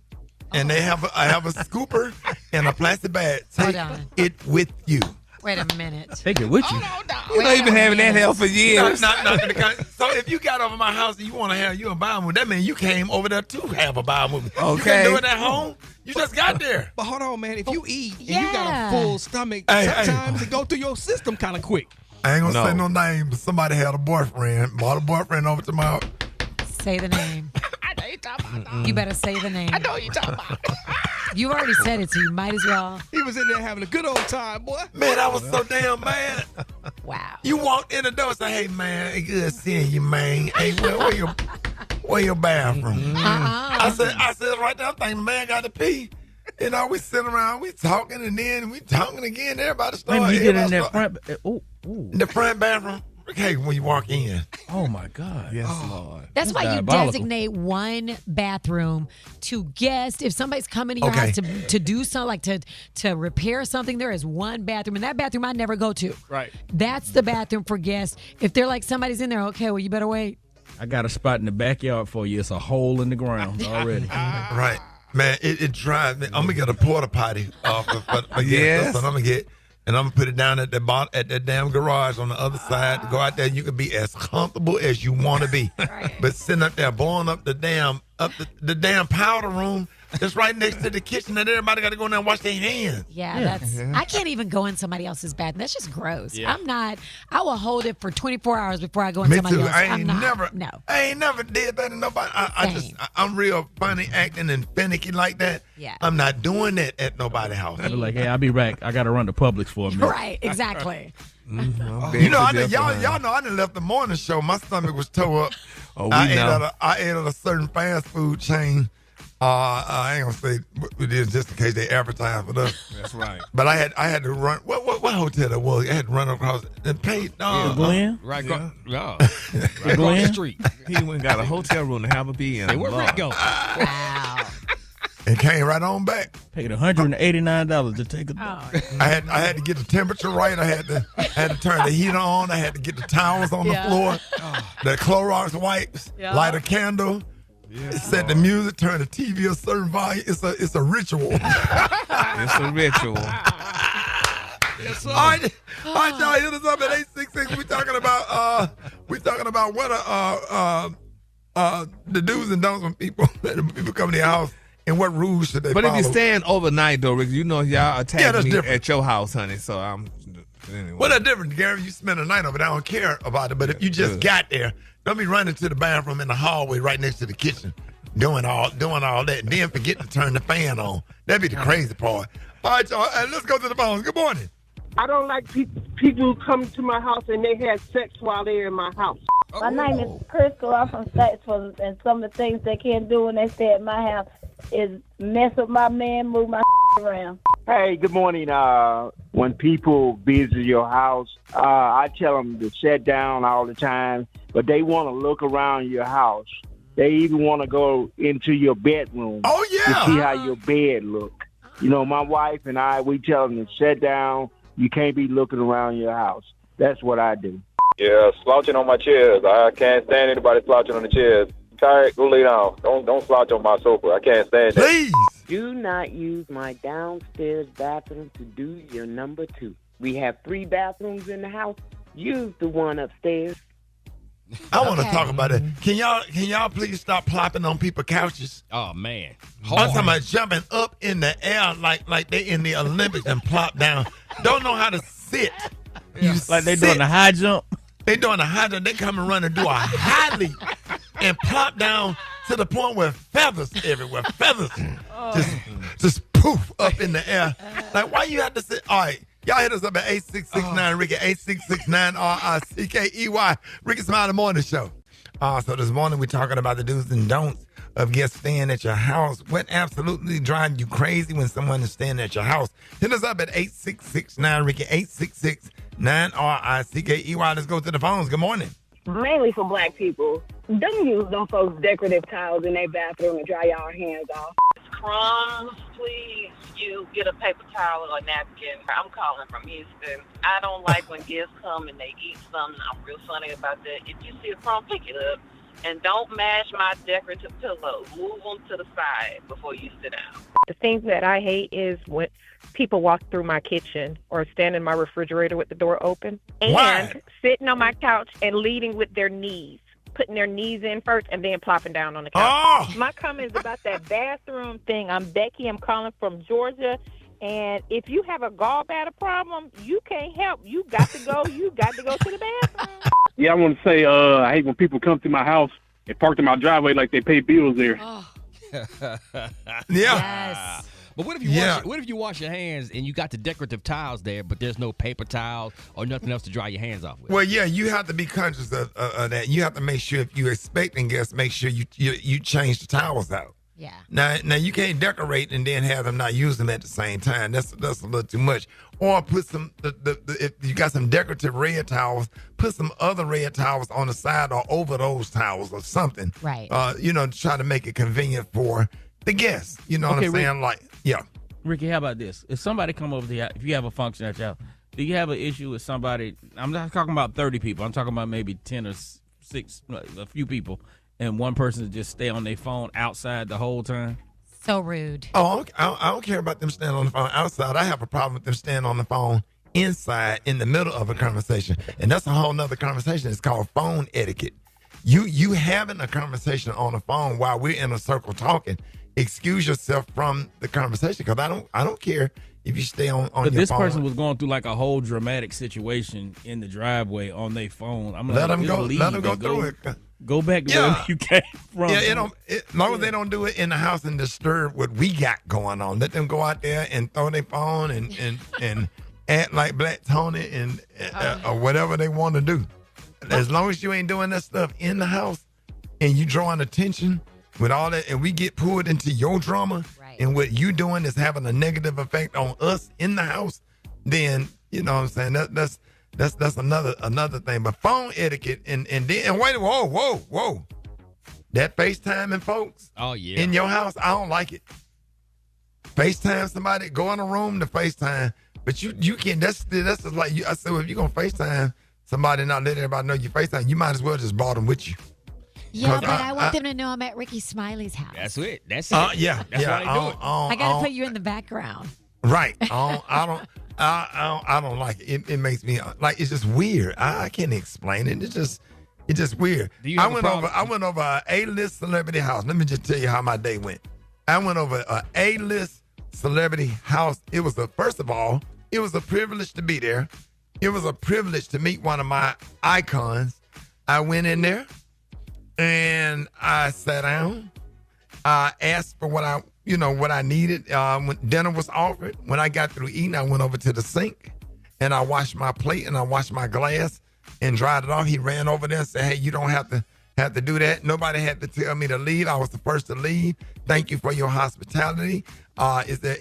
And I have a scooper and a plastic bag. Take it with you. Wait a minute. Take it with you. You know, you've been having that hell for years. So if you got over my house and you want to have you a bowel movement, that means you came over there to have a bowel movement. Okay. You can do it at home. You just got there. But hold on, man. If you eat and you got a full stomach, sometimes it go through your system kind of quick. I ain't gonna say no name, but somebody had a boyfriend, brought a boyfriend over to my house. Say the name. I know you talking about. You better say the name. I know you talking about. You already said it, so you might as well. He was in there having a good old time, boy. Man, I was so damn mad. Wow. You walked in the door and say, "Hey, man, it's good seeing you, man. Hey, where your bathroom?" I said right there, I think the man got to pee. You know, we sit around, we talking, and then we talking again. Everybody started. When you get in that front, the front bathroom. Okay, when you walk in. Oh my God. Yes, Lord. That's why you designate one bathroom to guests. If somebody's coming to your house to do something, like to repair something, there is one bathroom. And that bathroom I never go to. Right. That's the bathroom for guests. If they're like, somebody's in there, okay, well, you better wait. I got a spot in the backyard for you. It's a hole in the ground already. Right. Man, it drives me. I'm going to get a porta potty. Yes. That's what I'm going to get. And I'm going to put it down at that damn garage on the other side. Go out there, you can be as comfortable as you want to be. Right. But sitting up there, blowing up the damn powder room that's right next to the kitchen that everybody got to go in there and wash their hands. Yeah, I can't even go in somebody else's bathroom. That's just gross. Yeah. I will hold it for 24 hours before I go in somebody else's. I ain't never did that to nobody. I'm real funny acting and finicky like that. Yeah. I'm not doing that at nobody's house. I'd be like, hey, I'll be back. I got to run to Publix for a minute. Right, exactly. You know, y'all know I done left the morning show. My stomach was tore up. I ate at a certain fast food chain. I ain't gonna say it is just in case they advertise for us. That's right. But I had to run. What hotel that was? I had to run across and pay. Glenn? Right, right across the street. He went and got a hotel room to have a beer. Hey, where Rick go? Wow. And came right on back. Paid $189 to take a bath. I had to get the temperature right. I had to turn the heater on. I had to get the towels on the floor, the Clorox wipes, light a candle. Set the music, turn the TV a certain volume. It's a ritual. It's a ritual. Yes, sir. All right, y'all hit us up at 866. We talking about what the do's and don'ts when people come to your house and what rules should they follow. But if you're staying overnight though, Rick, you know y'all attack me at your house, honey. So anyway. Well, that's different, Gary. You spend a night over there, I don't care about it. But if you just got there, don't be running to the bathroom in the hallway right next to the kitchen, doing all that, and then forget to turn the fan on. That'd be the crazy part. All right, y'all, let's go to the phones. Good morning. I don't like people who come to my house and they have sex while they're in my house. My name is Crystal. I'm from Statesville, and some of the things they can't do when they stay at my house is mess with my man, move my around. Hey, good morning. When people visit your house, I tell them to sit down all the time, but they want to look around your house. They even want to go into your bedroom to see how your bed look. You know, my wife and I, we tell them to sit down. You can't be looking around your house. That's what I do. Yeah, slouching on my chairs. I can't stand anybody slouching on the chairs. Tired, go lay down. Don't slouch on my sofa. I can't stand that. Please. Do not use my downstairs bathroom to do your number 2. We have 3 bathrooms in the house. Use the one upstairs. I want to talk about it. Can y'all please stop plopping on people's couches? Oh man, I'm talking about jumping up in the air like they in the Olympics and plop down. Don't know how to sit. Like they doing a high jump. They doing a high jump. They come and run and do a high leap. and plop down to the point where feathers everywhere. Feathers just poof up in the air. Like, why you have to sit? All right. Y'all hit us up at 8669 Ricky, 8669 RICKEY, Rickey Smiley Morning Show. So this morning we're talking about the do's and don'ts of guests staying at your house. What absolutely drives you crazy when someone is staying at your house? Hit us up at 8669 Ricky, 8669 RICKEY. Let's go to the phones. Good morning. Mainly for black people. Don't use them folks decorative towels in their bathroom to dry y'all hands off. Crumbs, please. You get a paper towel or a napkin. I'm calling from Houston. I don't like when guests come and they eat something. I'm real funny about that. If you see a crumb, pick it up. And don't mash my decorative pillows. Move them to the side before you sit down. The thing that I hate is when people walk through my kitchen or stand in my refrigerator with the door open and sitting on my couch and leading with their knees, putting their knees in first and then plopping down on the couch. My comment is about that bathroom thing. I'm Becky. I'm calling from Georgia. And if you have a gallbladder problem, you can't help. You got to go. You got to go to the bathroom. Yeah, I want to say I hate when people come to my house and park in my driveway like they pay bills there. Yes. But what if you wash your hands and you got the decorative towels there, but there's no paper towels or nothing else to dry your hands off with? Well, yeah, you have to be conscious of that. You have to make sure if you're expecting guests, make sure you change the towels out. Yeah. Now you can't decorate and then have them not use them at the same time. That's a little too much. Or put some if you got some decorative red towels, put some other red towels on the side or over those towels or something. Right. To try to make it convenient for the guests. You know what I'm saying? Ricky, how about this? If somebody come over to your, if you have a function at your house, do you have an issue with somebody? I'm not talking about 30 people. I'm talking about maybe 10 or 6, a few people. And one person just stay on their phone outside the whole time? So rude. Oh, I don't care about them standing on the phone outside. I have a problem with them standing on the phone inside in the middle of a conversation. And that's a whole nother conversation. It's called phone etiquette. You having a conversation on the phone while we're in a circle talking, excuse yourself from the conversation because I don't care if you stay on but your this phone. person was going through like a whole dramatic situation in the driveway on their phone. I'm Let like, them go. Let them go through it. Go back to where you came from. Yeah, as long as they don't do it in the house and disturb what we got going on. Let them go out there and throw their phone and act like Black Tony and or whatever they want to do. As long as you ain't doing that stuff in the house and you drawing attention with all that, and we get pulled into your drama, and what you doing is having a negative effect on us in the house, then you know what I'm saying. That's another thing. But phone etiquette and wait, whoa. That FaceTiming folks in your house, I don't like it. FaceTime somebody, go in a room to FaceTime, but you can't. That's just like you. I said, well, if you're gonna FaceTime somebody, not let everybody know you FaceTime, you might as well just brought them with you. Yeah, but I want them to know I'm at Rickey Smiley's house. That's it. That's why they do it. I got to put you in the background. Right. I don't like it. It makes me like it's just weird. I can't explain it. It's just weird. I went over a A-list celebrity house. Let me just tell you how my day went. I went over a A-list celebrity house. First of all, it was a privilege to be there. It was a privilege to meet one of my icons. I went in there and I sat down. I asked for what I needed. When dinner was offered, when I got through eating, I went over to the sink and I washed my plate and I washed my glass and dried it off. He ran over there and said, "Hey, you don't have to do that. Nobody had to tell me to leave. I was the first to leave. Thank you for your hospitality." Is there,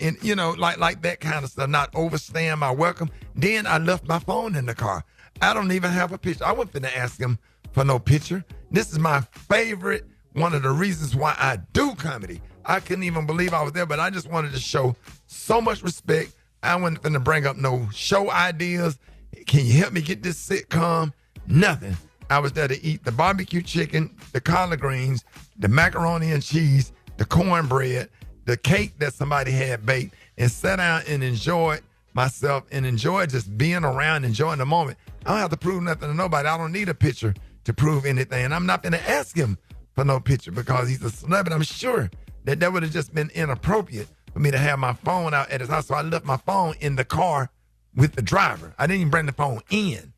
like that kind of stuff, not overstaying my welcome. Then I left my phone in the car. I don't even have a picture. I wasn't finna ask him for no picture. This is my favorite, one of the reasons why I do comedy. I couldn't even believe I was there, but I just wanted to show so much respect. I wasn't finna bring up no show ideas. Can you help me get this sitcom? Nothing. I was there to eat the barbecue chicken, the collard greens, the macaroni and cheese, the cornbread, the cake that somebody had baked, and sat down and enjoyed myself and enjoyed just being around, enjoying the moment. I don't have to prove nothing to nobody. I don't need a picture to prove anything. And I'm not going to ask him for no picture because he's a celebrity. I'm sure that would have just been inappropriate for me to have my phone out at his house. So I left my phone in the car with the driver. I didn't even bring the phone in.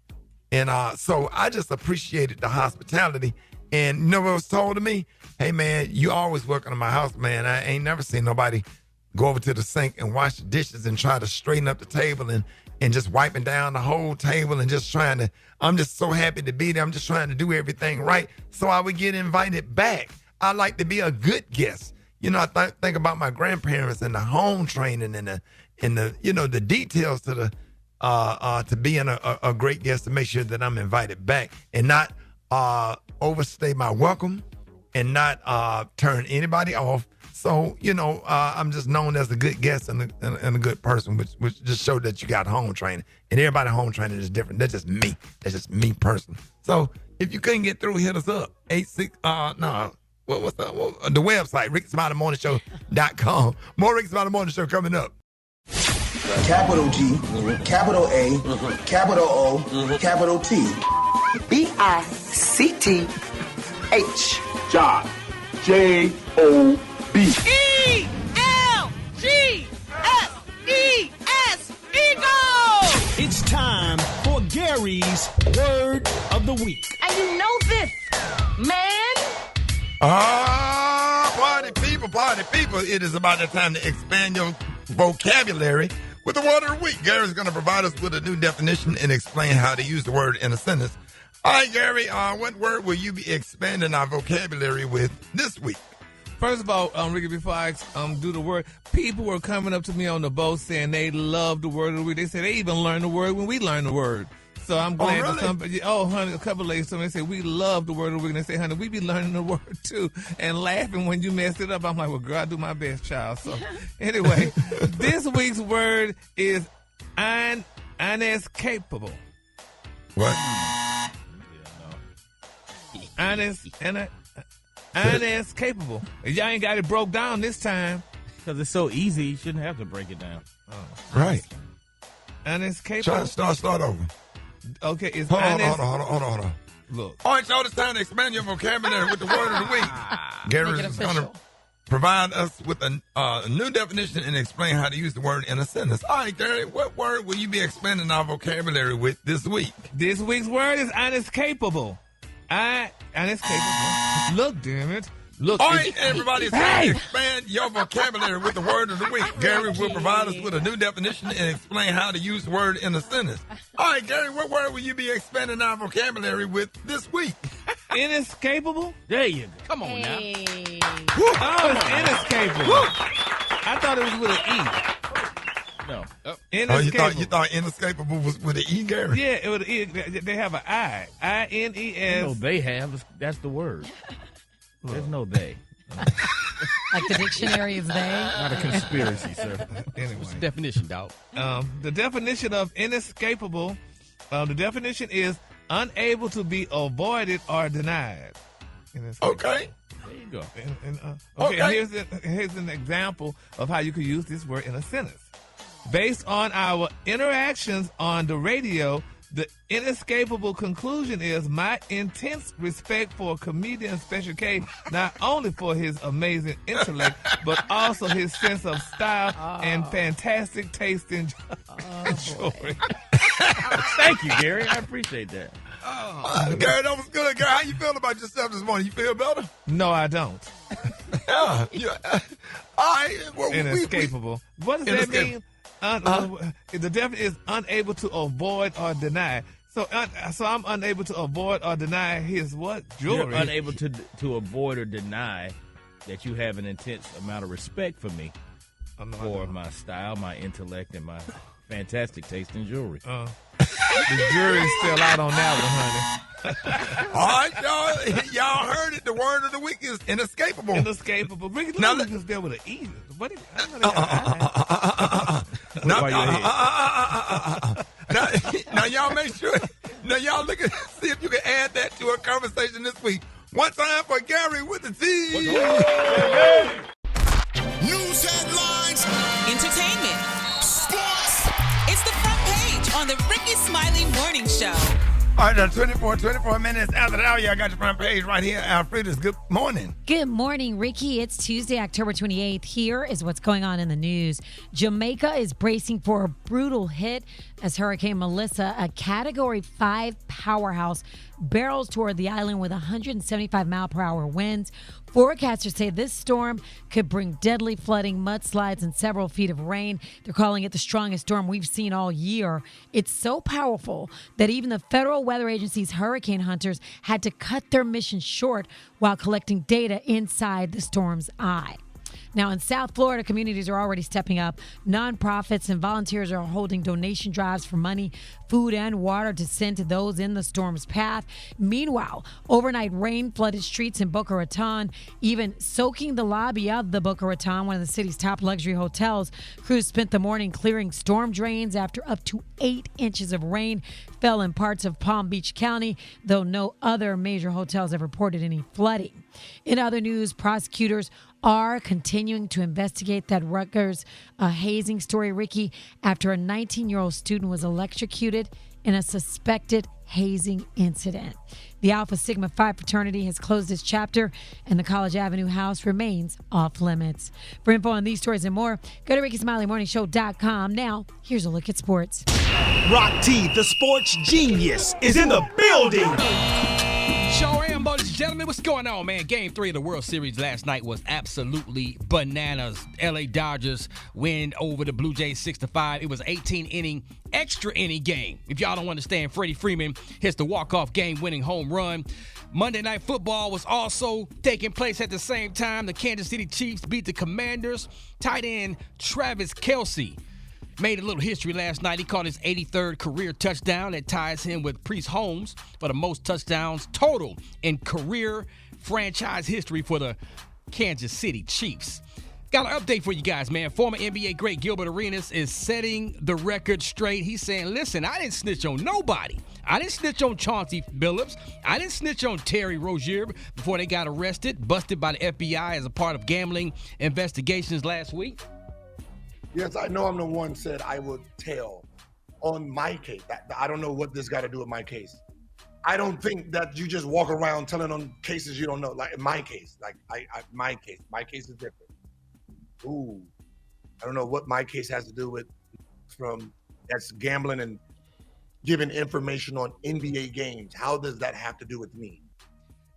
And so I just appreciated the hospitality. And you know what was told to me? Hey, man, you always working in my house, man. I ain't never seen nobody go over to the sink and wash the dishes and try to straighten up the table and just wiping down the whole table and just trying to, I'm just so happy to be there. I'm just trying to do everything right so I would get invited back. I like to be a good guest. You know, I think about my grandparents and the home training and the you know, the details to the to being a great guest, to make sure that I'm invited back and not overstay my welcome and not turn anybody off. So, you know, I'm just known as a good guest and a good person, which just showed that you got home training. And everybody home training is different. That's just me. That's just me personally. So if you couldn't get through, hit us up. What's the website? RickySmileyMorningShow.com. More Rickey Smiley Morning Show coming up. Capital G, capital A, capital O, capital T. B-I-C-T-H. John. J-O-B. E-L-G-S-E-S, Eagle! It's time for Gary's Word of the Week. And you know this, man. Party people. It is about that time to expand your vocabulary with the word of the week. Gary's going to provide us with a new definition and explain how to use the word in a sentence. All right, Gary, what word will you be expanding our vocabulary with this week? First of all, Ricky, before I do the word, people were coming up to me on the boat saying they love the word of the week. They said they even learned the word when we learned the word. So I'm glad that somebody, honey, a couple of ladies told me, they said, we love the word of the week. And they say, honey, we be learning the word too. And laughing when you messed it up. I'm like, well, girl, I do my best, child. So anyway, this week's word is inescapable. What? Inescapable. Y'all ain't got it broke down this time. Because it's so easy, you shouldn't have to break it down. Right. Inescapable. Start over. Okay, it's Hold on. Look. All right, so it's time to expand your vocabulary with the word of the week. Gary is going to provide us with a new definition and explain how to use the word in a sentence. All right, Gary, what word will you be expanding our vocabulary with this week? This week's word is inescapable. Inescapable. Look, damn it. Look. All right, everybody, it's time to expand your vocabulary with the word of the week. Gary will provide us with a new definition and explain how to use the word in a sentence. All right, Gary, what word will you be expanding our vocabulary with this week? Inescapable? There you go. Come on now. Oh, it's inescapable. I thought it was with an E. No. Inescapable. You thought inescapable was with an E, Gary? Yeah, it was. They have an I. I-N-E-S. No, they have. That's the word. There's no they. Like the dictionary is they? Not a conspiracy, sir. Anyway. What's the definition, dog? The definition of inescapable, the definition is unable to be avoided or denied. Okay. There you go. Okay. Here's an example of how you could use this word in a sentence. Based on our interactions on the radio, the inescapable conclusion is my intense respect for comedian Special K, not only for his amazing intellect, but also his sense of style and fantastic taste in jewelry. Thank you, Gary. I appreciate that. Gary, that was good. Gary, how you feel about yourself this morning? You feel better? No, I don't. All right. Well, inescapable. What does that mean? The definition is unable to avoid or deny. So I'm unable to avoid or deny his what? Jewelry. You're unable to avoid or deny that you have an intense amount of respect for me, for my style, my intellect, and my fantastic taste in jewelry. The jury's still out on that one, honey. All right, y'all heard it. The word of the week is inescapable. Inescapable. Ricky, now let's just there with an E. What? Now y'all make sure. Now y'all see if you can add that to a conversation this week. One time for Gary with the T. News headlines, entertainment, sports. It's the front page on the Rickey Smiley Morning Show. All right, 24 minutes after the hour. I got your front page right here. Alfredas, good morning. Good morning, Ricky. It's Tuesday, October 28th. Here is what's going on in the news. Jamaica is bracing for a brutal hit as Hurricane Melissa, a Category 5 powerhouse, barrels toward the island with 175-mile-per-hour winds. Forecasters say this storm could bring deadly flooding, mudslides, and several feet of rain. They're calling it the strongest storm we've seen all year. It's so powerful that even the Federal Weather Agency's hurricane hunters had to cut their mission short while collecting data inside the storm's eye. Now, in South Florida, communities are already stepping up. Nonprofits and volunteers are holding donation drives for money, food, and water to send to those in the storm's path. Meanwhile, overnight rain flooded streets in Boca Raton, even soaking the lobby of the Boca Raton, one of the city's top luxury hotels. Crews spent the morning clearing storm drains after up to 8 inches of rain fell in parts of Palm Beach County, though no other major hotels have reported any flooding. In other news, prosecutors are continuing to investigate that Rutgers hazing story, Ricky, after a 19-year-old student was electrocuted in a suspected hazing incident. The Alpha Sigma Phi fraternity has closed its chapter, and the College Avenue house remains off limits. For info on these stories and more, go to RickySmileyMorningShow.com. Now, here's a look at sports. Rock T, the sports genius, is in the building. Sure am, ladies and gentlemen. What's going on, man? Game 3 of the World Series last night was absolutely bananas. LA Dodgers win over the Blue Jays 6-5. It was 18-inning, extra inning game. If y'all don't understand, Freddie Freeman hits the walk-off game-winning home run. Monday Night Football was also taking place at the same time. The Kansas City Chiefs beat the Commanders. Tight end Travis Kelce made a little history last night. He caught his 83rd career touchdown. That ties him with Priest Holmes for the most touchdowns total in career franchise history for the Kansas City Chiefs. Got an update for you guys, man. Former NBA great Gilbert Arenas is setting the record straight. He's saying, listen, I didn't snitch on nobody. I didn't snitch on Chauncey Billups. I didn't snitch on Terry Rozier before they got arrested, busted by the FBI as a part of gambling investigations last week. Yes, I know I'm the one said I would tell on my case. I don't know what this got to do with my case. I don't think that you just walk around telling on cases you don't know. Like in my case, my case is different. Ooh, I don't know what my case has to do with that's gambling and giving information on NBA games. How does that have to do with me?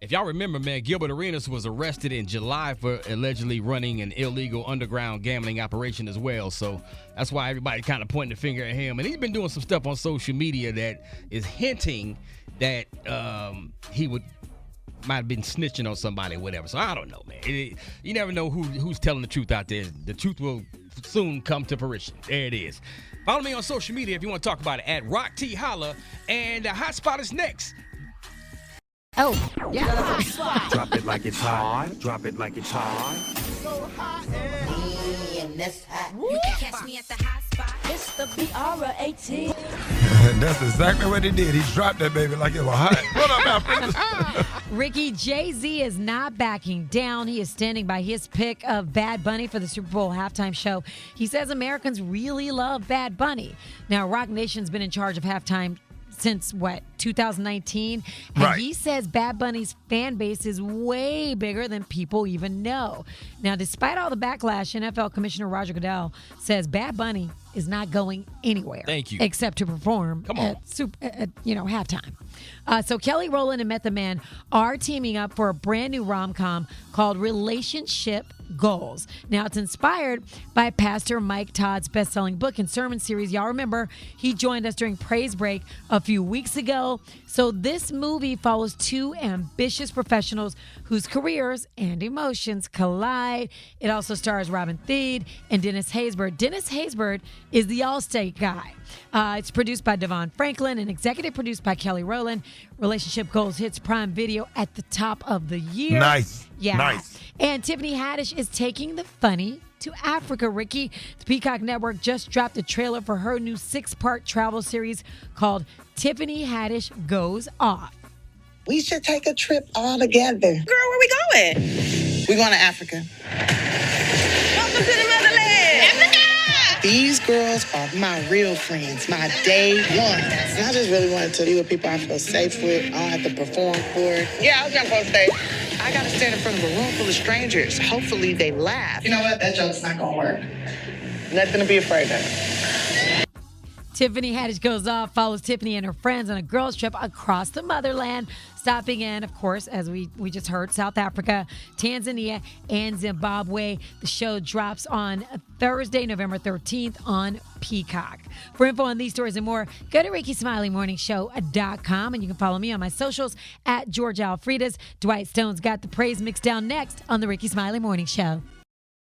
If y'all remember, man, Gilbert Arenas was arrested in July for allegedly running an illegal underground gambling operation as well. So that's why everybody kind of pointing the finger at him. And he's been doing some stuff on social media that is hinting that he might have been snitching on somebody or whatever. So I don't know, man. You never know who's telling the truth out there. The truth will soon come to fruition. There it is. Follow me on social media if you want to talk about it at Rock T Holla. And the hot spot is next. Oh, yeah. Drop it like it's hot. Drop it like it's hot. So hot and this hot. You can catch me at the hot spot. It's the BR18. That's exactly what he did. He dropped that baby like it was hot. What up, Alfredas? Ricky, Jay-Z is not backing down. He is standing by his pick of Bad Bunny for the Super Bowl halftime show. He says Americans really love Bad Bunny. Now, Rock Nation's been in charge of halftime since 2019, and right. He says Bad Bunny's fan base is way bigger than people even know. Now, despite all the backlash, NFL Commissioner Roger Goodell says Bad Bunny is not going anywhere. Thank you. Except to perform at halftime. So Kelly Rowland and Method Man are teaming up for a brand new rom-com called Relationship Goals. Now, it's inspired by Pastor Mike Todd's best-selling book and sermon series. Y'all remember he joined us during Praise Break a few weeks ago. So this movie follows two ambitious professionals whose careers and emotions collide. It also stars Robin Thede and Dennis Haysbert. Dennis Haysbert is the Allstate guy. It's produced by Devon Franklin and executive produced by Kelly Rowland. Relationship Goals hits Prime Video at the top of the year. Nice. Yeah. Nice. And Tiffany Haddish is taking the funny to Africa, Ricky. The Peacock Network just dropped a trailer for her new 6-part travel series called Tiffany Haddish Goes Off. We should take a trip all together. Girl, where we going? We're going to Africa. Welcome to the motherland. Africa! These girls are my real friends, my day ones. And I just really wanted to be with people I feel safe with. I don't have to perform for. Yeah, I'll jump on stage. I got to stand in front of a room full of strangers. Hopefully they laugh. You know what? That joke's not going to work. Nothing to be afraid of. Tiffany Haddish goes off, follows Tiffany and her friends on a girls' trip across the motherland, stopping in, of course, as we just heard, South Africa, Tanzania, and Zimbabwe. The show drops on Thursday, November 13th on Peacock. For info on these stories and more, go to RickySmileyMorningShow.com, and you can follow me on my socials at George Alfredas. Dwight Stone's got the praise mix down next on the Rickey Smiley Morning Show.